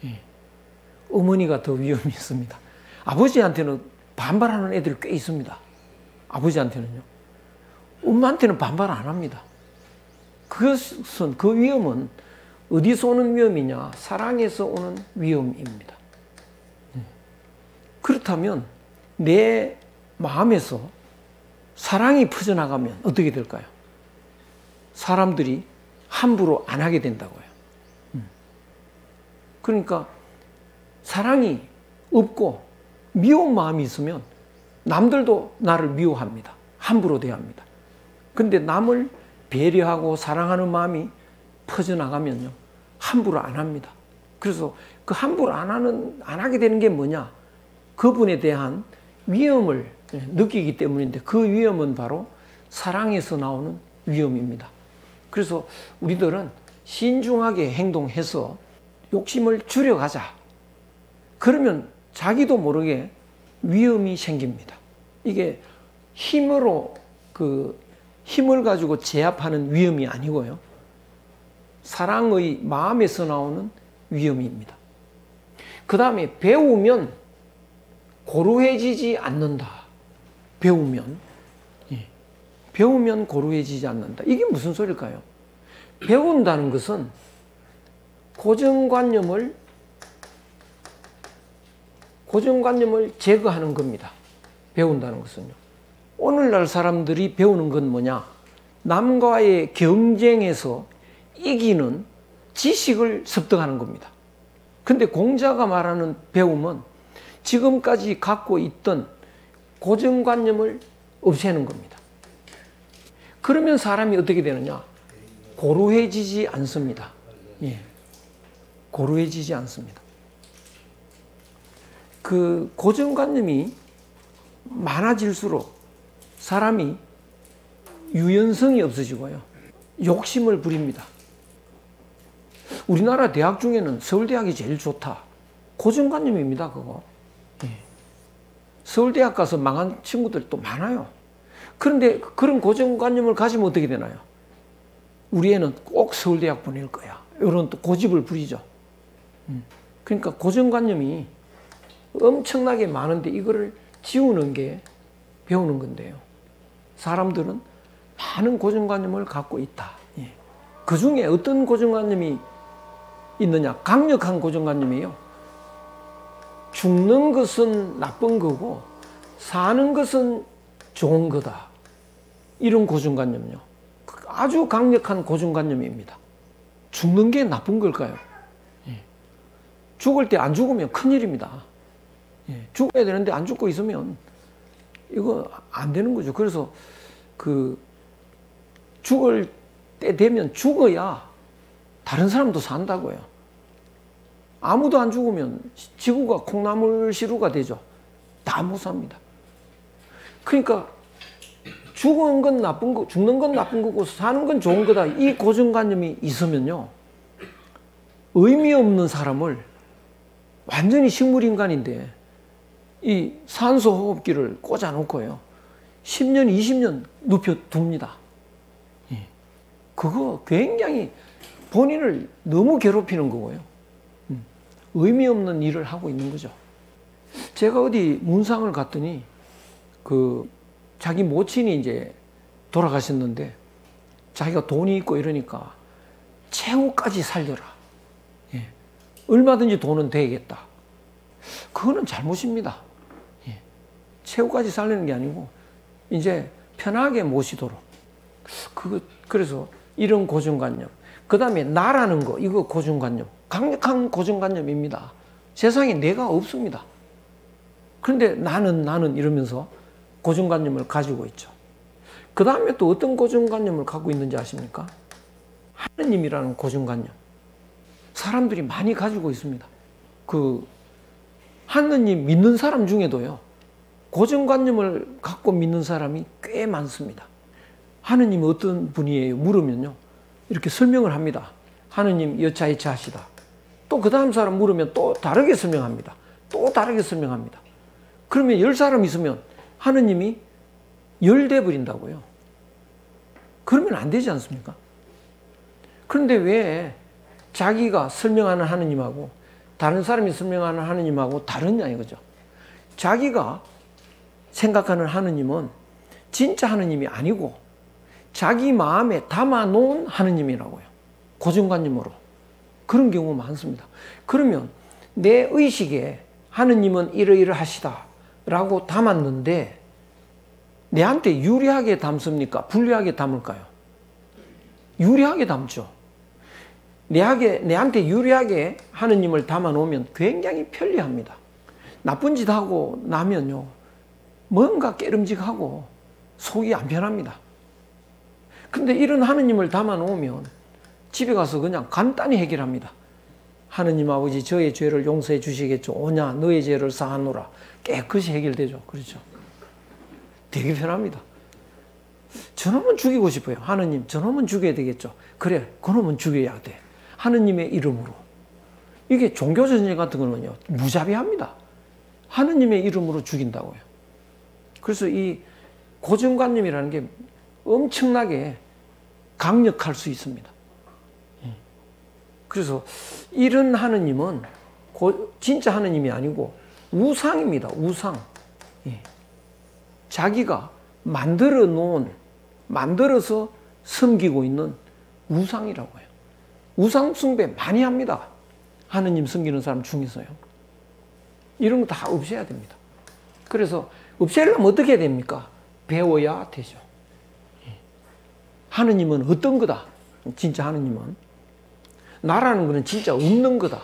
예. 어머니가 더 위험이 있습니다. 아버지한테는 반발하는 애들이 꽤 있습니다. 아버지한테는요. 엄마한테는 반발 안 합니다. 그것은, 그 위험은 어디서 오는 위험이냐? 사랑에서 오는 위험입니다. 그렇다면 내 마음에서 사랑이 퍼져나가면 어떻게 될까요? 사람들이 함부로 안 하게 된다고요. 그러니까 사랑이 없고 미운 마음이 있으면 남들도 나를 미워합니다. 함부로 대합니다. 근데 남을 배려하고 사랑하는 마음이 퍼져나가면요, 함부로 안 합니다. 그래서 그 함부로 안 하게 되는 게 뭐냐? 그분에 대한 위험을 느끼기 때문인데, 그 위험은 바로 사랑에서 나오는 위험입니다. 그래서 우리들은 신중하게 행동해서 욕심을 줄여가자. 그러면 자기도 모르게 위험이 생깁니다. 이게 힘을 가지고 제압하는 위험이 아니고요. 사랑의 마음에서 나오는 위험입니다. 그 다음에 배우면 고루해지지 않는다. 배우면 고루해지지 않는다. 이게 무슨 소리일까요? 배운다는 것은 고정관념을 제거하는 겁니다. 배운다는 것은요. 오늘날 사람들이 배우는 건 뭐냐? 남과의 경쟁에서 이기는 지식을 습득하는 겁니다. 근데 공자가 말하는 배움은 지금까지 갖고 있던 고정관념을 없애는 겁니다. 그러면 사람이 어떻게 되느냐? 고루해지지 않습니다. 예. 고루해지지 않습니다. 그 고정관념이 많아질수록 사람이 유연성이 없어지고요. 욕심을 부립니다. 우리나라 대학 중에는 서울대학이 제일 좋다. 고정관념입니다, 그거. 예. 서울대학 가서 망한 친구들도 많아요. 그런데 그런 고정관념을 가지면 어떻게 되나요? 우리 애는 꼭 서울대학 보낼 거야. 이런 또 고집을 부리죠. 그러니까 고정관념이 엄청나게 많은데 이거를 지우는 게 배우는 건데요. 사람들은 많은 고정관념을 갖고 있다. 예. 그 중에 어떤 고정관념이 있느냐? 강력한 고정관념이에요. 죽는 것은 나쁜 거고 사는 것은 좋은 거다. 이런 고정관념요. 아주 강력한 고정관념입니다. 죽는 게 나쁜 걸까요? 예. 죽을 때 안 죽으면 큰일입니다. 예. 죽어야 되는데 안 죽고 있으면 이거 안 되는 거죠. 그래서 그 죽을 때 되면 죽어야 다른 사람도 산다고요. 아무도 안 죽으면 지구가 콩나물 시루가 되죠. 다 못 삽니다. 그러니까 죽은 건 나쁜 거, 죽는 건 나쁜 거고 사는 건 좋은 거다. 이 고정관념이 있으면요, 의미 없는 사람을 완전히 식물인간인데 이 산소 호흡기를 꽂아놓고요 10년, 20년 눕혀둡니다. 그거 굉장히 본인을 너무 괴롭히는 거고요. 의미 없는 일을 하고 있는 거죠. 제가 어디 문상을 갔더니 그 자기 모친이 이제 돌아가셨는데 자기가 돈이 있고 이러니까 최후까지 살려라. 예. 얼마든지 돈은 되겠다. 그거는 잘못입니다. 예. 최후까지 살리는 게 아니고 이제 편하게 모시도록. 그래서 이런 고정관념. 그 다음에 나라는 거, 이거 고정관념. 강력한 고정관념입니다. 세상에 내가 없습니다. 그런데 나는 이러면서 고정관념을 가지고 있죠. 그 다음에 또 어떤 고정관념을 갖고 있는지 아십니까? 하느님이라는 고정관념. 사람들이 많이 가지고 있습니다. 그 하느님 믿는 사람 중에도요, 고정관념을 갖고 믿는 사람이 꽤 많습니다. 하느님은 어떤 분이에요? 물으면요, 이렇게 설명을 합니다. 하느님 여차여차하시다. 또 그 다음 사람 물으면 또 다르게 설명합니다. 또 다르게 설명합니다. 그러면 10사람 있으면 하느님이 10돼 버린다고요. 그러면 안 되지 않습니까? 그런데 왜 자기가 설명하는 하느님하고 다른 사람이 설명하는 하느님하고 다르냐 이거죠. 자기가 생각하는 하느님은 진짜 하느님이 아니고 자기 마음에 담아놓은 하느님이라고요. 고정관념으로. 그런 경우 많습니다. 그러면 내 의식에 하느님은 이러이러하시다 라고 담았는데 내한테 유리하게 담습니까? 불리하게 담을까요? 유리하게 담죠. 내한테 유리하게 하느님을 담아놓으면 굉장히 편리합니다. 나쁜 짓 하고 나면요, 뭔가 깨름직하고 속이 안 편합니다. 근데 이런 하느님을 담아놓으면 집에 가서 그냥 간단히 해결합니다. 하느님 아버지 저의 죄를 용서해 주시겠죠. 오냐 너의 죄를 사하노라. 깨끗이 해결되죠. 그렇죠. 되게 편합니다. 저놈은 죽이고 싶어요. 하느님 저놈은 죽여야 되겠죠. 그래 그놈은 죽여야 돼. 하느님의 이름으로. 이게 종교전쟁 같은 거는요 무자비합니다. 하느님의 이름으로 죽인다고요. 그래서 이 고정관념이라는 게 엄청나게 강력할 수 있습니다. 그래서 이런 하느님은 진짜 하느님이 아니고 우상입니다. 우상. 자기가 만들어서 섬기고 있는 우상이라고 해요. 우상 숭배 많이 합니다. 하느님 섬기는 사람 중에서요. 이런 거 다 없애야 됩니다. 그래서 없애려면 어떻게 해야 됩니까? 배워야 되죠. 하느님은 어떤 거다? 진짜 하느님은 나라는 것은 진짜 없는 거다.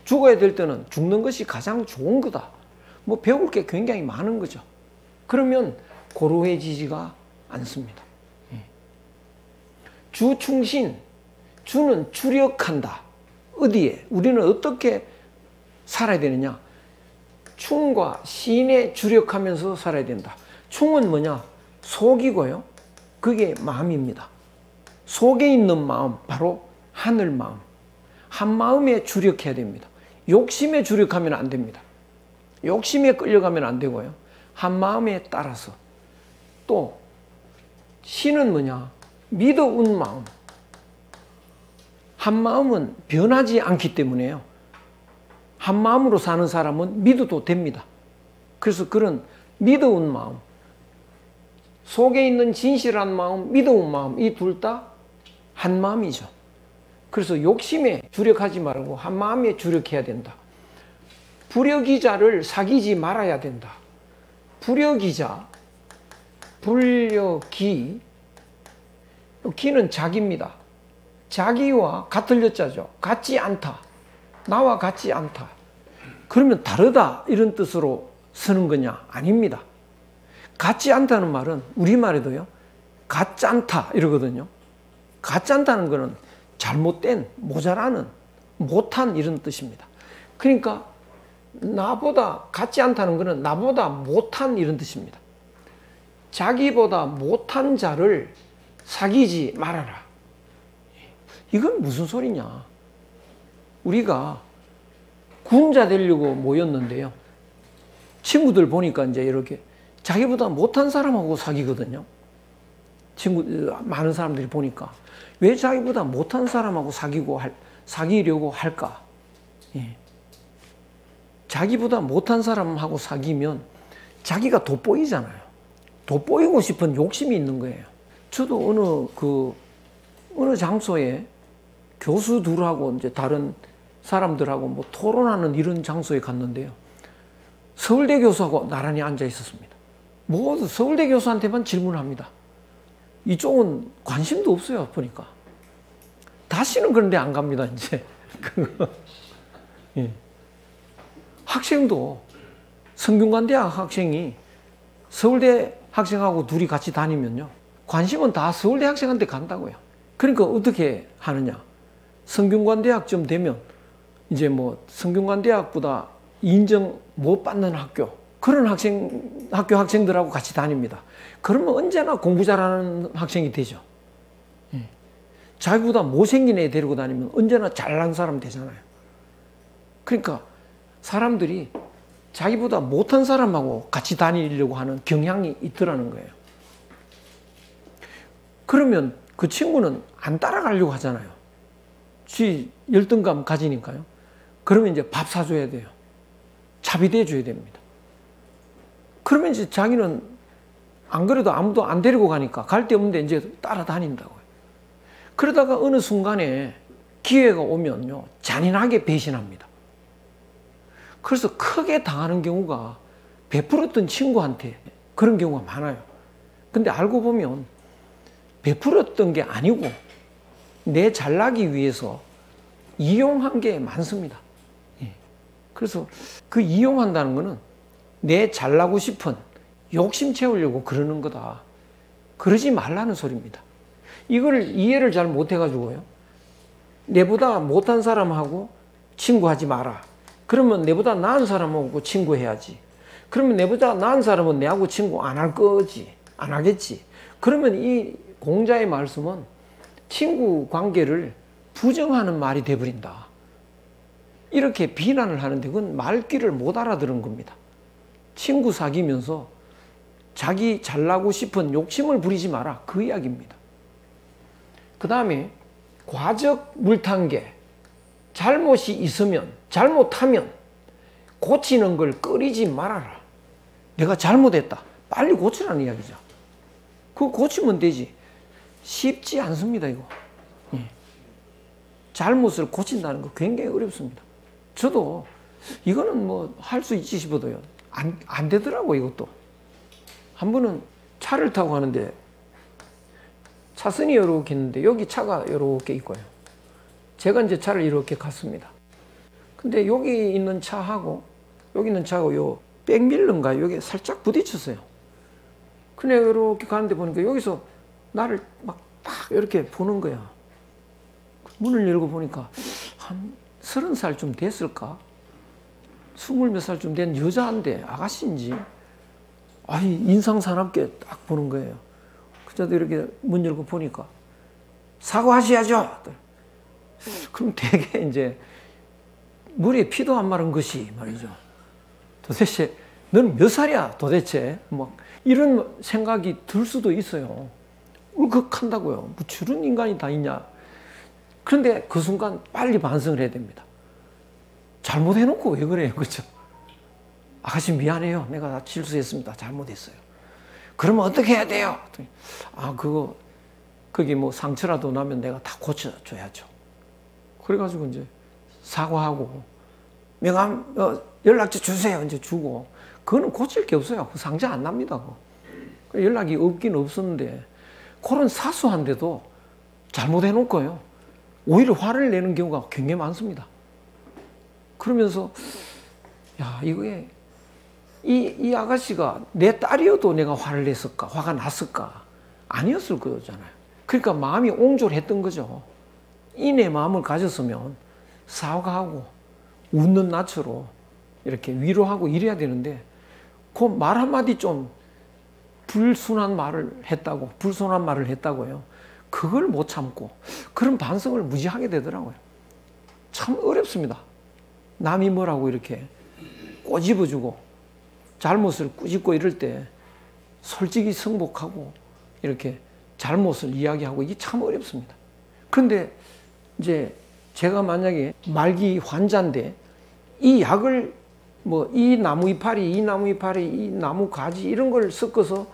죽어야 될 때는 죽는 것이 가장 좋은 거다. 뭐 배울 게 굉장히 많은 거죠. 그러면 고루해지지가 않습니다. 주충신, 주는 주력한다. 어디에? 우리는 어떻게 살아야 되느냐? 충과 신에 주력하면서 살아야 된다. 충은 뭐냐? 속이고요. 그게 마음입니다. 속에 있는 마음, 바로 하늘 마음. 한 마음에 주력해야 됩니다. 욕심에 주력하면 안 됩니다. 욕심에 끌려가면 안 되고요. 한 마음에 따라서. 또 신은 뭐냐? 믿어온 마음. 한 마음은 변하지 않기 때문에요. 한 마음으로 사는 사람은 믿어도 됩니다. 그래서 그런 믿어온 마음, 속에 있는 진실한 마음, 믿어온 마음, 이 둘 다 한 마음이죠. 그래서 욕심에 주력하지 말고 한 마음에 주력해야 된다. 불려기자를 사귀지 말아야 된다. 불려기자, 불려기, 기는 자기입니다. 자기와 같을 여자죠. 같지 않다. 나와 같지 않다. 그러면 다르다 이런 뜻으로 쓰는 거냐? 아닙니다. 같지 않다는 말은 우리말에도요, 같지 않다 이러거든요. 같지 않다는 거는 잘못된, 모자라는, 못한 이런 뜻입니다. 그러니까 나보다 같지 않다는 거는 나보다 못한 이런 뜻입니다. 자기보다 못한 자를 사귀지 말아라. 이건 무슨 소리냐? 우리가 군자 되려고 모였는데요. 친구들 보니까 이제 이렇게 자기보다 못한 사람하고 사귀거든요. 많은 사람들이 보니까. 왜 자기보다 못한 사람하고 사귀려고 할까? 예. 자기보다 못한 사람하고 사귀면 자기가 돋보이잖아요. 돋보이고 싶은 욕심이 있는 거예요. 저도 어느 장소에 교수들하고 이제 다른 사람들하고 뭐 토론하는 이런 장소에 갔는데요. 서울대 교수하고 나란히 앉아 있었습니다. 모두 서울대 교수한테만 질문합니다. 이쪽은 관심도 없어요, 보니까. 다시는 그런데 안 갑니다, 이제. 예. 학생도 성균관대학 학생이 서울대 학생하고 둘이 같이 다니면요. 관심은 다 서울대 학생한테 간다고요. 그러니까 어떻게 하느냐. 성균관대학쯤 되면 이제 뭐 성균관대학보다 인정 못 받는 학교, 그런 학교 학생들하고 같이 다닙니다. 그러면 언제나 공부 잘하는 학생이 되죠. 자기보다 못생긴 애 데리고 다니면 언제나 잘난 사람 되잖아요. 그러니까 사람들이 자기보다 못한 사람하고 같이 다니려고 하는 경향이 있더라는 거예요. 그러면 그 친구는 안 따라가려고 하잖아요. 지 열등감 가지니까요. 그러면 이제 밥 사줘야 돼요. 차비대 줘야 됩니다. 그러면 이제 자기는 안 그래도 아무도 안 데리고 가니까 갈 데 없는데 이제 따라다닌다고요. 그러다가 어느 순간에 기회가 오면요. 잔인하게 배신합니다. 그래서 크게 당하는 경우가 베풀었던 친구한테 그런 경우가 많아요. 근데 알고 보면 베풀었던 게 아니고 내 잘나기 위해서 이용한 게 많습니다. 그래서 그 이용한다는 거는 내 잘나고 싶은 욕심 채우려고 그러는 거다. 그러지 말라는 소리입니다. 이걸 이해를 잘 못해가지고요. 내보다 못한 사람하고 친구하지 마라. 그러면 내보다 나은 사람하고 친구해야지. 그러면 내보다 나은 사람은 내하고 친구 안 할 거지. 안 하겠지. 그러면 이 공자의 말씀은 친구 관계를 부정하는 말이 돼버린다. 이렇게 비난을 하는데 그건 말귀를 못 알아들은 겁니다. 친구 사귀면서 자기 잘나고 싶은 욕심을 부리지 마라. 그 이야기입니다. 그 다음에 과적 물탄계. 잘못이 있으면, 잘못하면 고치는 걸 꺼리지 말아라. 내가 잘못했다. 빨리 고치라는 이야기죠. 그거 고치면 되지. 쉽지 않습니다, 이거. 잘못을 고친다는 거 굉장히 어렵습니다. 저도 이거는 뭐 할 수 있지 싶어도요. 안 되더라고, 이것도. 한 번은 차를 타고 가는데 차선이 이렇게 있는데 여기 차가 이렇게 있고요. 제가 이제 차를 이렇게 갔습니다. 근데 여기 있는 차하고 여기 있는 차하고 요 백밀러인가 여기 살짝 부딪혔어요. 근데 이렇게 가는데 보니까 여기서 나를 막 딱 이렇게 보는 거야. 문을 열고 보니까 한 30살쯤 됐을까? 20몇 살쯤 된 여자인데 아가씨인지 아이 인상 사납게 딱 보는 거예요. 그저도 이렇게 문 열고 보니까 사과하셔야죠. 그럼 되게 이제 머리에 피도 안 마른 것이 말이죠. 도대체 너는 몇 살이야 도대체? 막 이런 생각이 들 수도 있어요. 울컥한다고요. 뭐 저런 인간이 다 있냐. 그런데 그 순간 빨리 반성을 해야 됩니다. 잘못해놓고 왜 그래요, 그렇죠? 아가씨 미안해요. 내가 다 실수했습니다. 잘못했어요. 그러면 어떻게 해야 돼요? 아, 그게 뭐 상처라도 나면 내가 다 고쳐줘야죠. 그래가지고 이제 사과하고 명함 연락처 주세요. 이제 주고 그거는 고칠 게 없어요. 그 상처 안 납니다. 연락이 없긴 없었는데 그런 사소한데도 잘못해놓고요. 오히려 화를 내는 경우가 굉장히 많습니다. 그러면서 야 이 아가씨가 내 딸이어도 내가 화를 냈을까? 화가 났을까? 아니었을 거잖아요. 그러니까 마음이 옹졸했던 거죠. 인의 마음을 가졌으면 사과하고 웃는 낯으로 이렇게 위로하고 이래야 되는데 그 말 한마디 좀 불순한 말을 했다고요. 그걸 못 참고 그런 반성을 무지하게 되더라고요. 참 어렵습니다. 남이 뭐라고 이렇게 꼬집어주고 잘못을 꾸짖고 이럴 때 솔직히 승복하고 이렇게 잘못을 이야기하고 이게 참 어렵습니다. 그런데 이제 제가 만약에 말기 환자인데 이 약을 뭐 이 나무 이파리, 이 나무 가지 이런 걸 섞어서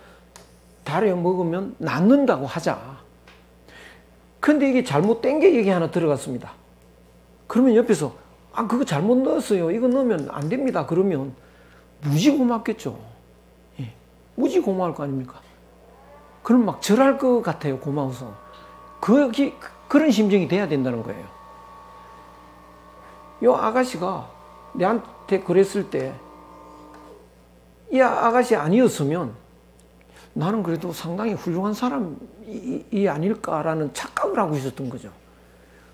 달여 먹으면 낫는다고 하자. 근데 이게 잘못된 게 여기 하나 들어갔습니다. 그러면 옆에서 그거 잘못 넣었어요. 이거 넣으면 안 됩니다. 그러면 무지 고맙겠죠. 예. 무지 고마울 거 아닙니까? 그럼 막 절할 것 같아요. 고마워서. 그런 심정이 돼야 된다는 거예요. 요 아가씨가 내한테 그랬을 때 이 아가씨 아니었으면 나는 그래도 상당히 훌륭한 사람이 아닐까라는 착각을 하고 있었던 거죠.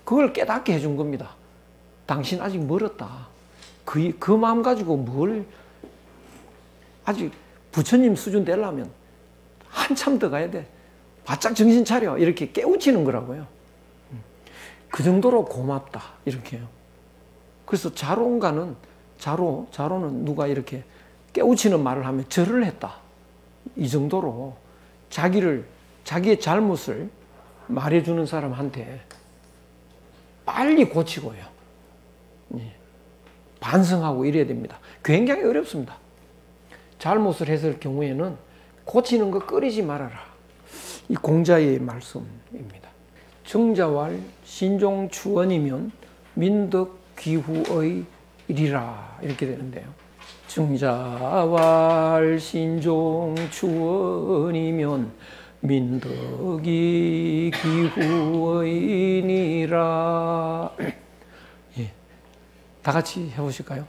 그걸 깨닫게 해준 겁니다. 당신 아직 멀었다. 그 마음 가지고 뭘 아직 부처님 수준 되려면 한참 더 가야 돼. 바짝 정신 차려. 이렇게 깨우치는 거라고요. 그 정도로 고맙다. 이렇게요. 그래서 자로는 누가 이렇게 깨우치는 말을 하면 절을 했다. 이 정도로 자기의 잘못을 말해주는 사람한테 빨리 고치고요. 반성하고 이래야 됩니다. 굉장히 어렵습니다. 잘못을 했을 경우에는 고치는 거 꺼리지 말아라. 이 공자의 말씀입니다. 정자왈 신종추원이면 민덕귀후의 일이라 이렇게 되는데요. 정자왈 신종추원이면 민덕이 귀후의니라. 예, 다 같이 해보실까요?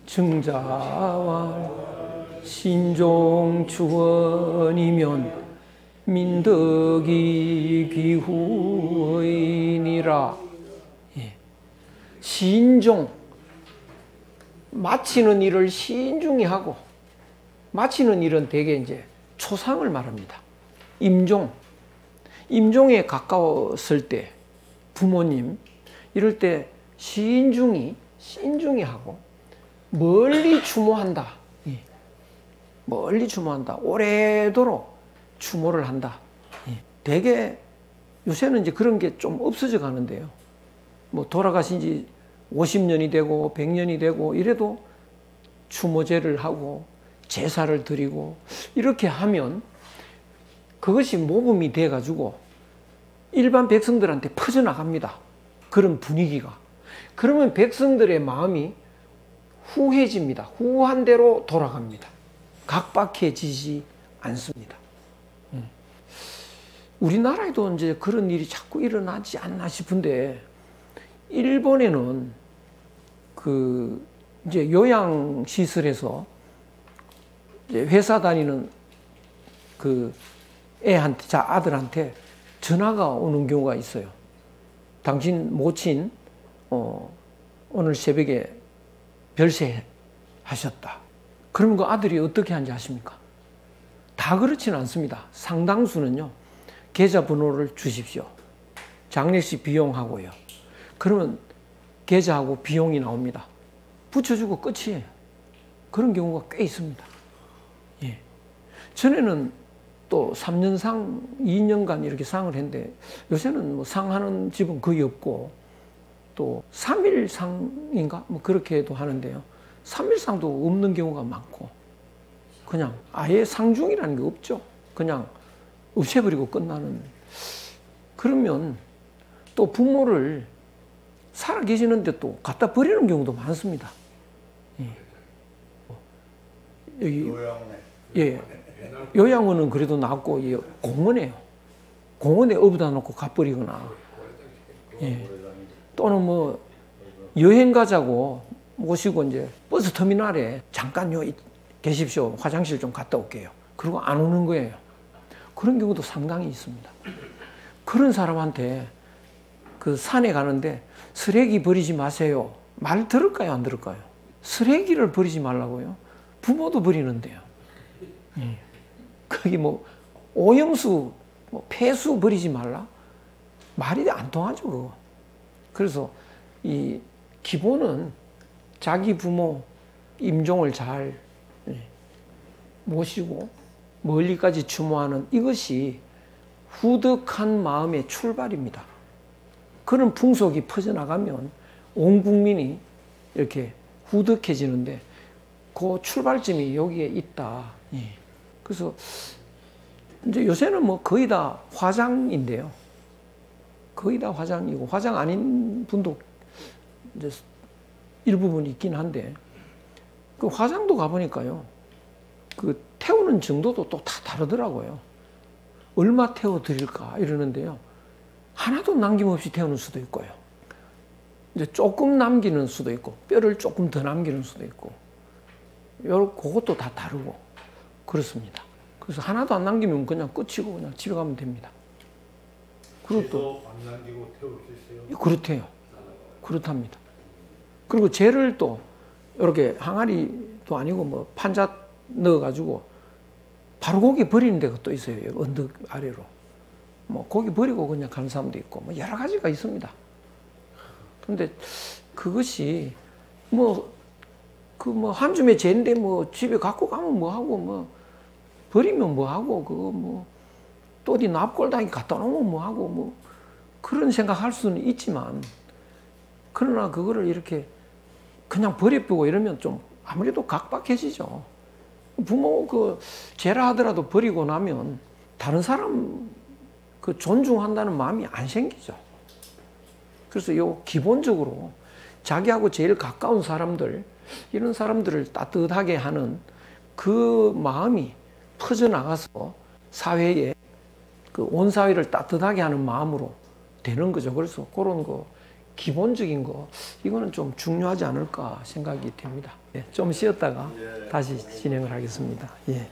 정자왈 신종추원이면 민덕이 귀후의니라. 예. 신종, 마치는 일을 신중히 하고, 마치는 일은 대개 이제 초상을 말합니다. 임종에 가까웠을 때 부모님 이럴 때 신중히 하고 멀리 추모한다. 예. 멀리 추모한다. 오래도록 추모를 한다. 예. 대개 요새는 이제 그런 게 좀 없어져 가는데요. 뭐 돌아가신 지 50년이 되고 100년이 되고 이래도 추모제를 하고 제사를 드리고 이렇게 하면 그것이 모범이 돼 가지고 일반 백성들한테 퍼져나갑니다. 그런 분위기가. 그러면 백성들의 마음이 후해집니다. 후한 대로 돌아갑니다. 각박해지지 않습니다. 우리나라에도 이제 그런 일이 자꾸 일어나지 않나 싶은데 일본에는 이제 요양시설에서 이제 회사 다니는 아들한테 전화가 오는 경우가 있어요. 당신 모친 오늘 새벽에 별세하셨다. 그러면 그 아들이 어떻게 하는지 아십니까? 다 그렇지는 않습니다. 상당수는요. 계좌번호를 주십시오. 장례식 비용하고요. 그러면 계좌하고 비용이 나옵니다. 붙여주고 끝이에요. 그런 경우가 꽤 있습니다. 예. 전에는 또 3년상, 2년간 이렇게 상을 했는데 요새는 뭐 상하는 집은 거의 없고 또 3일상인가? 뭐 그렇게도 하는데요. 3일상도 없는 경우가 많고 그냥 아예 상중이라는 게 없죠. 그냥 없애버리고 끝나는. 그러면 또 부모를 살아 계시는데 또 갖다 버리는 경우도 많습니다. 예. 여기 예. 요양원은 그래도 낫고 공원에요. 공원에 업어다 놓고 가버리거나 예. 또는 뭐 여행 가자고 모시고 이제 버스 터미널에 잠깐 계십시오. 화장실 좀 갔다 올게요. 그리고 안 오는 거예요. 그런 경우도 상당히 있습니다. 그런 사람한테 그 산에 가는데 쓰레기 버리지 마세요. 말 들을까요? 안 들을까요? 쓰레기를 버리지 말라고요? 부모도 버리는데요. 거기 뭐 오염수, 뭐 폐수 버리지 말라? 말이 안 통하죠, 그거. 그래서 이 기본은 자기 부모 임종을 잘 모시고 멀리까지 추모하는 이것이 후덕한 마음의 출발입니다. 그런 풍속이 퍼져나가면 온 국민이 이렇게 후덕해지는데 그 출발점이 여기에 있다. 그래서 이제 요새는 뭐 거의 다 화장인데요. 거의 다 화장이고 화장 아닌 분도 이제 일부분 있긴 한데 그 화장도 가보니까요. 그 태우는 정도도 또 다 다르더라고요. 얼마 태워 드릴까 이러는데요. 하나도 남김없이 태우는 수도 있고요. 이제 조금 남기는 수도 있고 뼈를 조금 더 남기는 수도 있고 그것도 다 다르고 그렇습니다. 그래서 하나도 안 남기면 그냥 끝이고 그냥 집에 가면 됩니다. 그것도 안 남기고 태울 수 있어요? 그렇대요. 그렇답니다. 그리고 재를 또 이렇게 항아리도 아니고 뭐 판자 넣어가지고 바로 고기 버리는 데가 또 있어요. 언덕 아래로. 뭐 고기 버리고 그냥 가는 사람도 있고 뭐 여러 가지가 있습니다. 근데 그것이 뭐 그 뭐 한 줌의 재인데 뭐 집에 갖고 가면 뭐 하고 뭐 버리면 뭐 하고 그거 뭐 또 어디 납골당에 갖다 놓으면 뭐 하고 뭐 그런 생각할 수는 있지만 그러나 그거를 이렇게 그냥 버려두고 이러면 좀 아무래도 각박해지죠. 부모 그 죄라 하더라도 버리고 나면 다른 사람 그 존중한다는 마음이 안 생기죠. 그래서 요 기본적으로 자기하고 제일 가까운 사람들 이런 사람들을 따뜻하게 하는 그 마음이 퍼져나가서 사회에 그 온 사회를 따뜻하게 하는 마음으로 되는 거죠. 그래서 그런 거 기본적인 거 이거는 좀 중요하지 않을까 생각이 됩니다. 좀 쉬었다가 다시 진행을 하겠습니다. 예.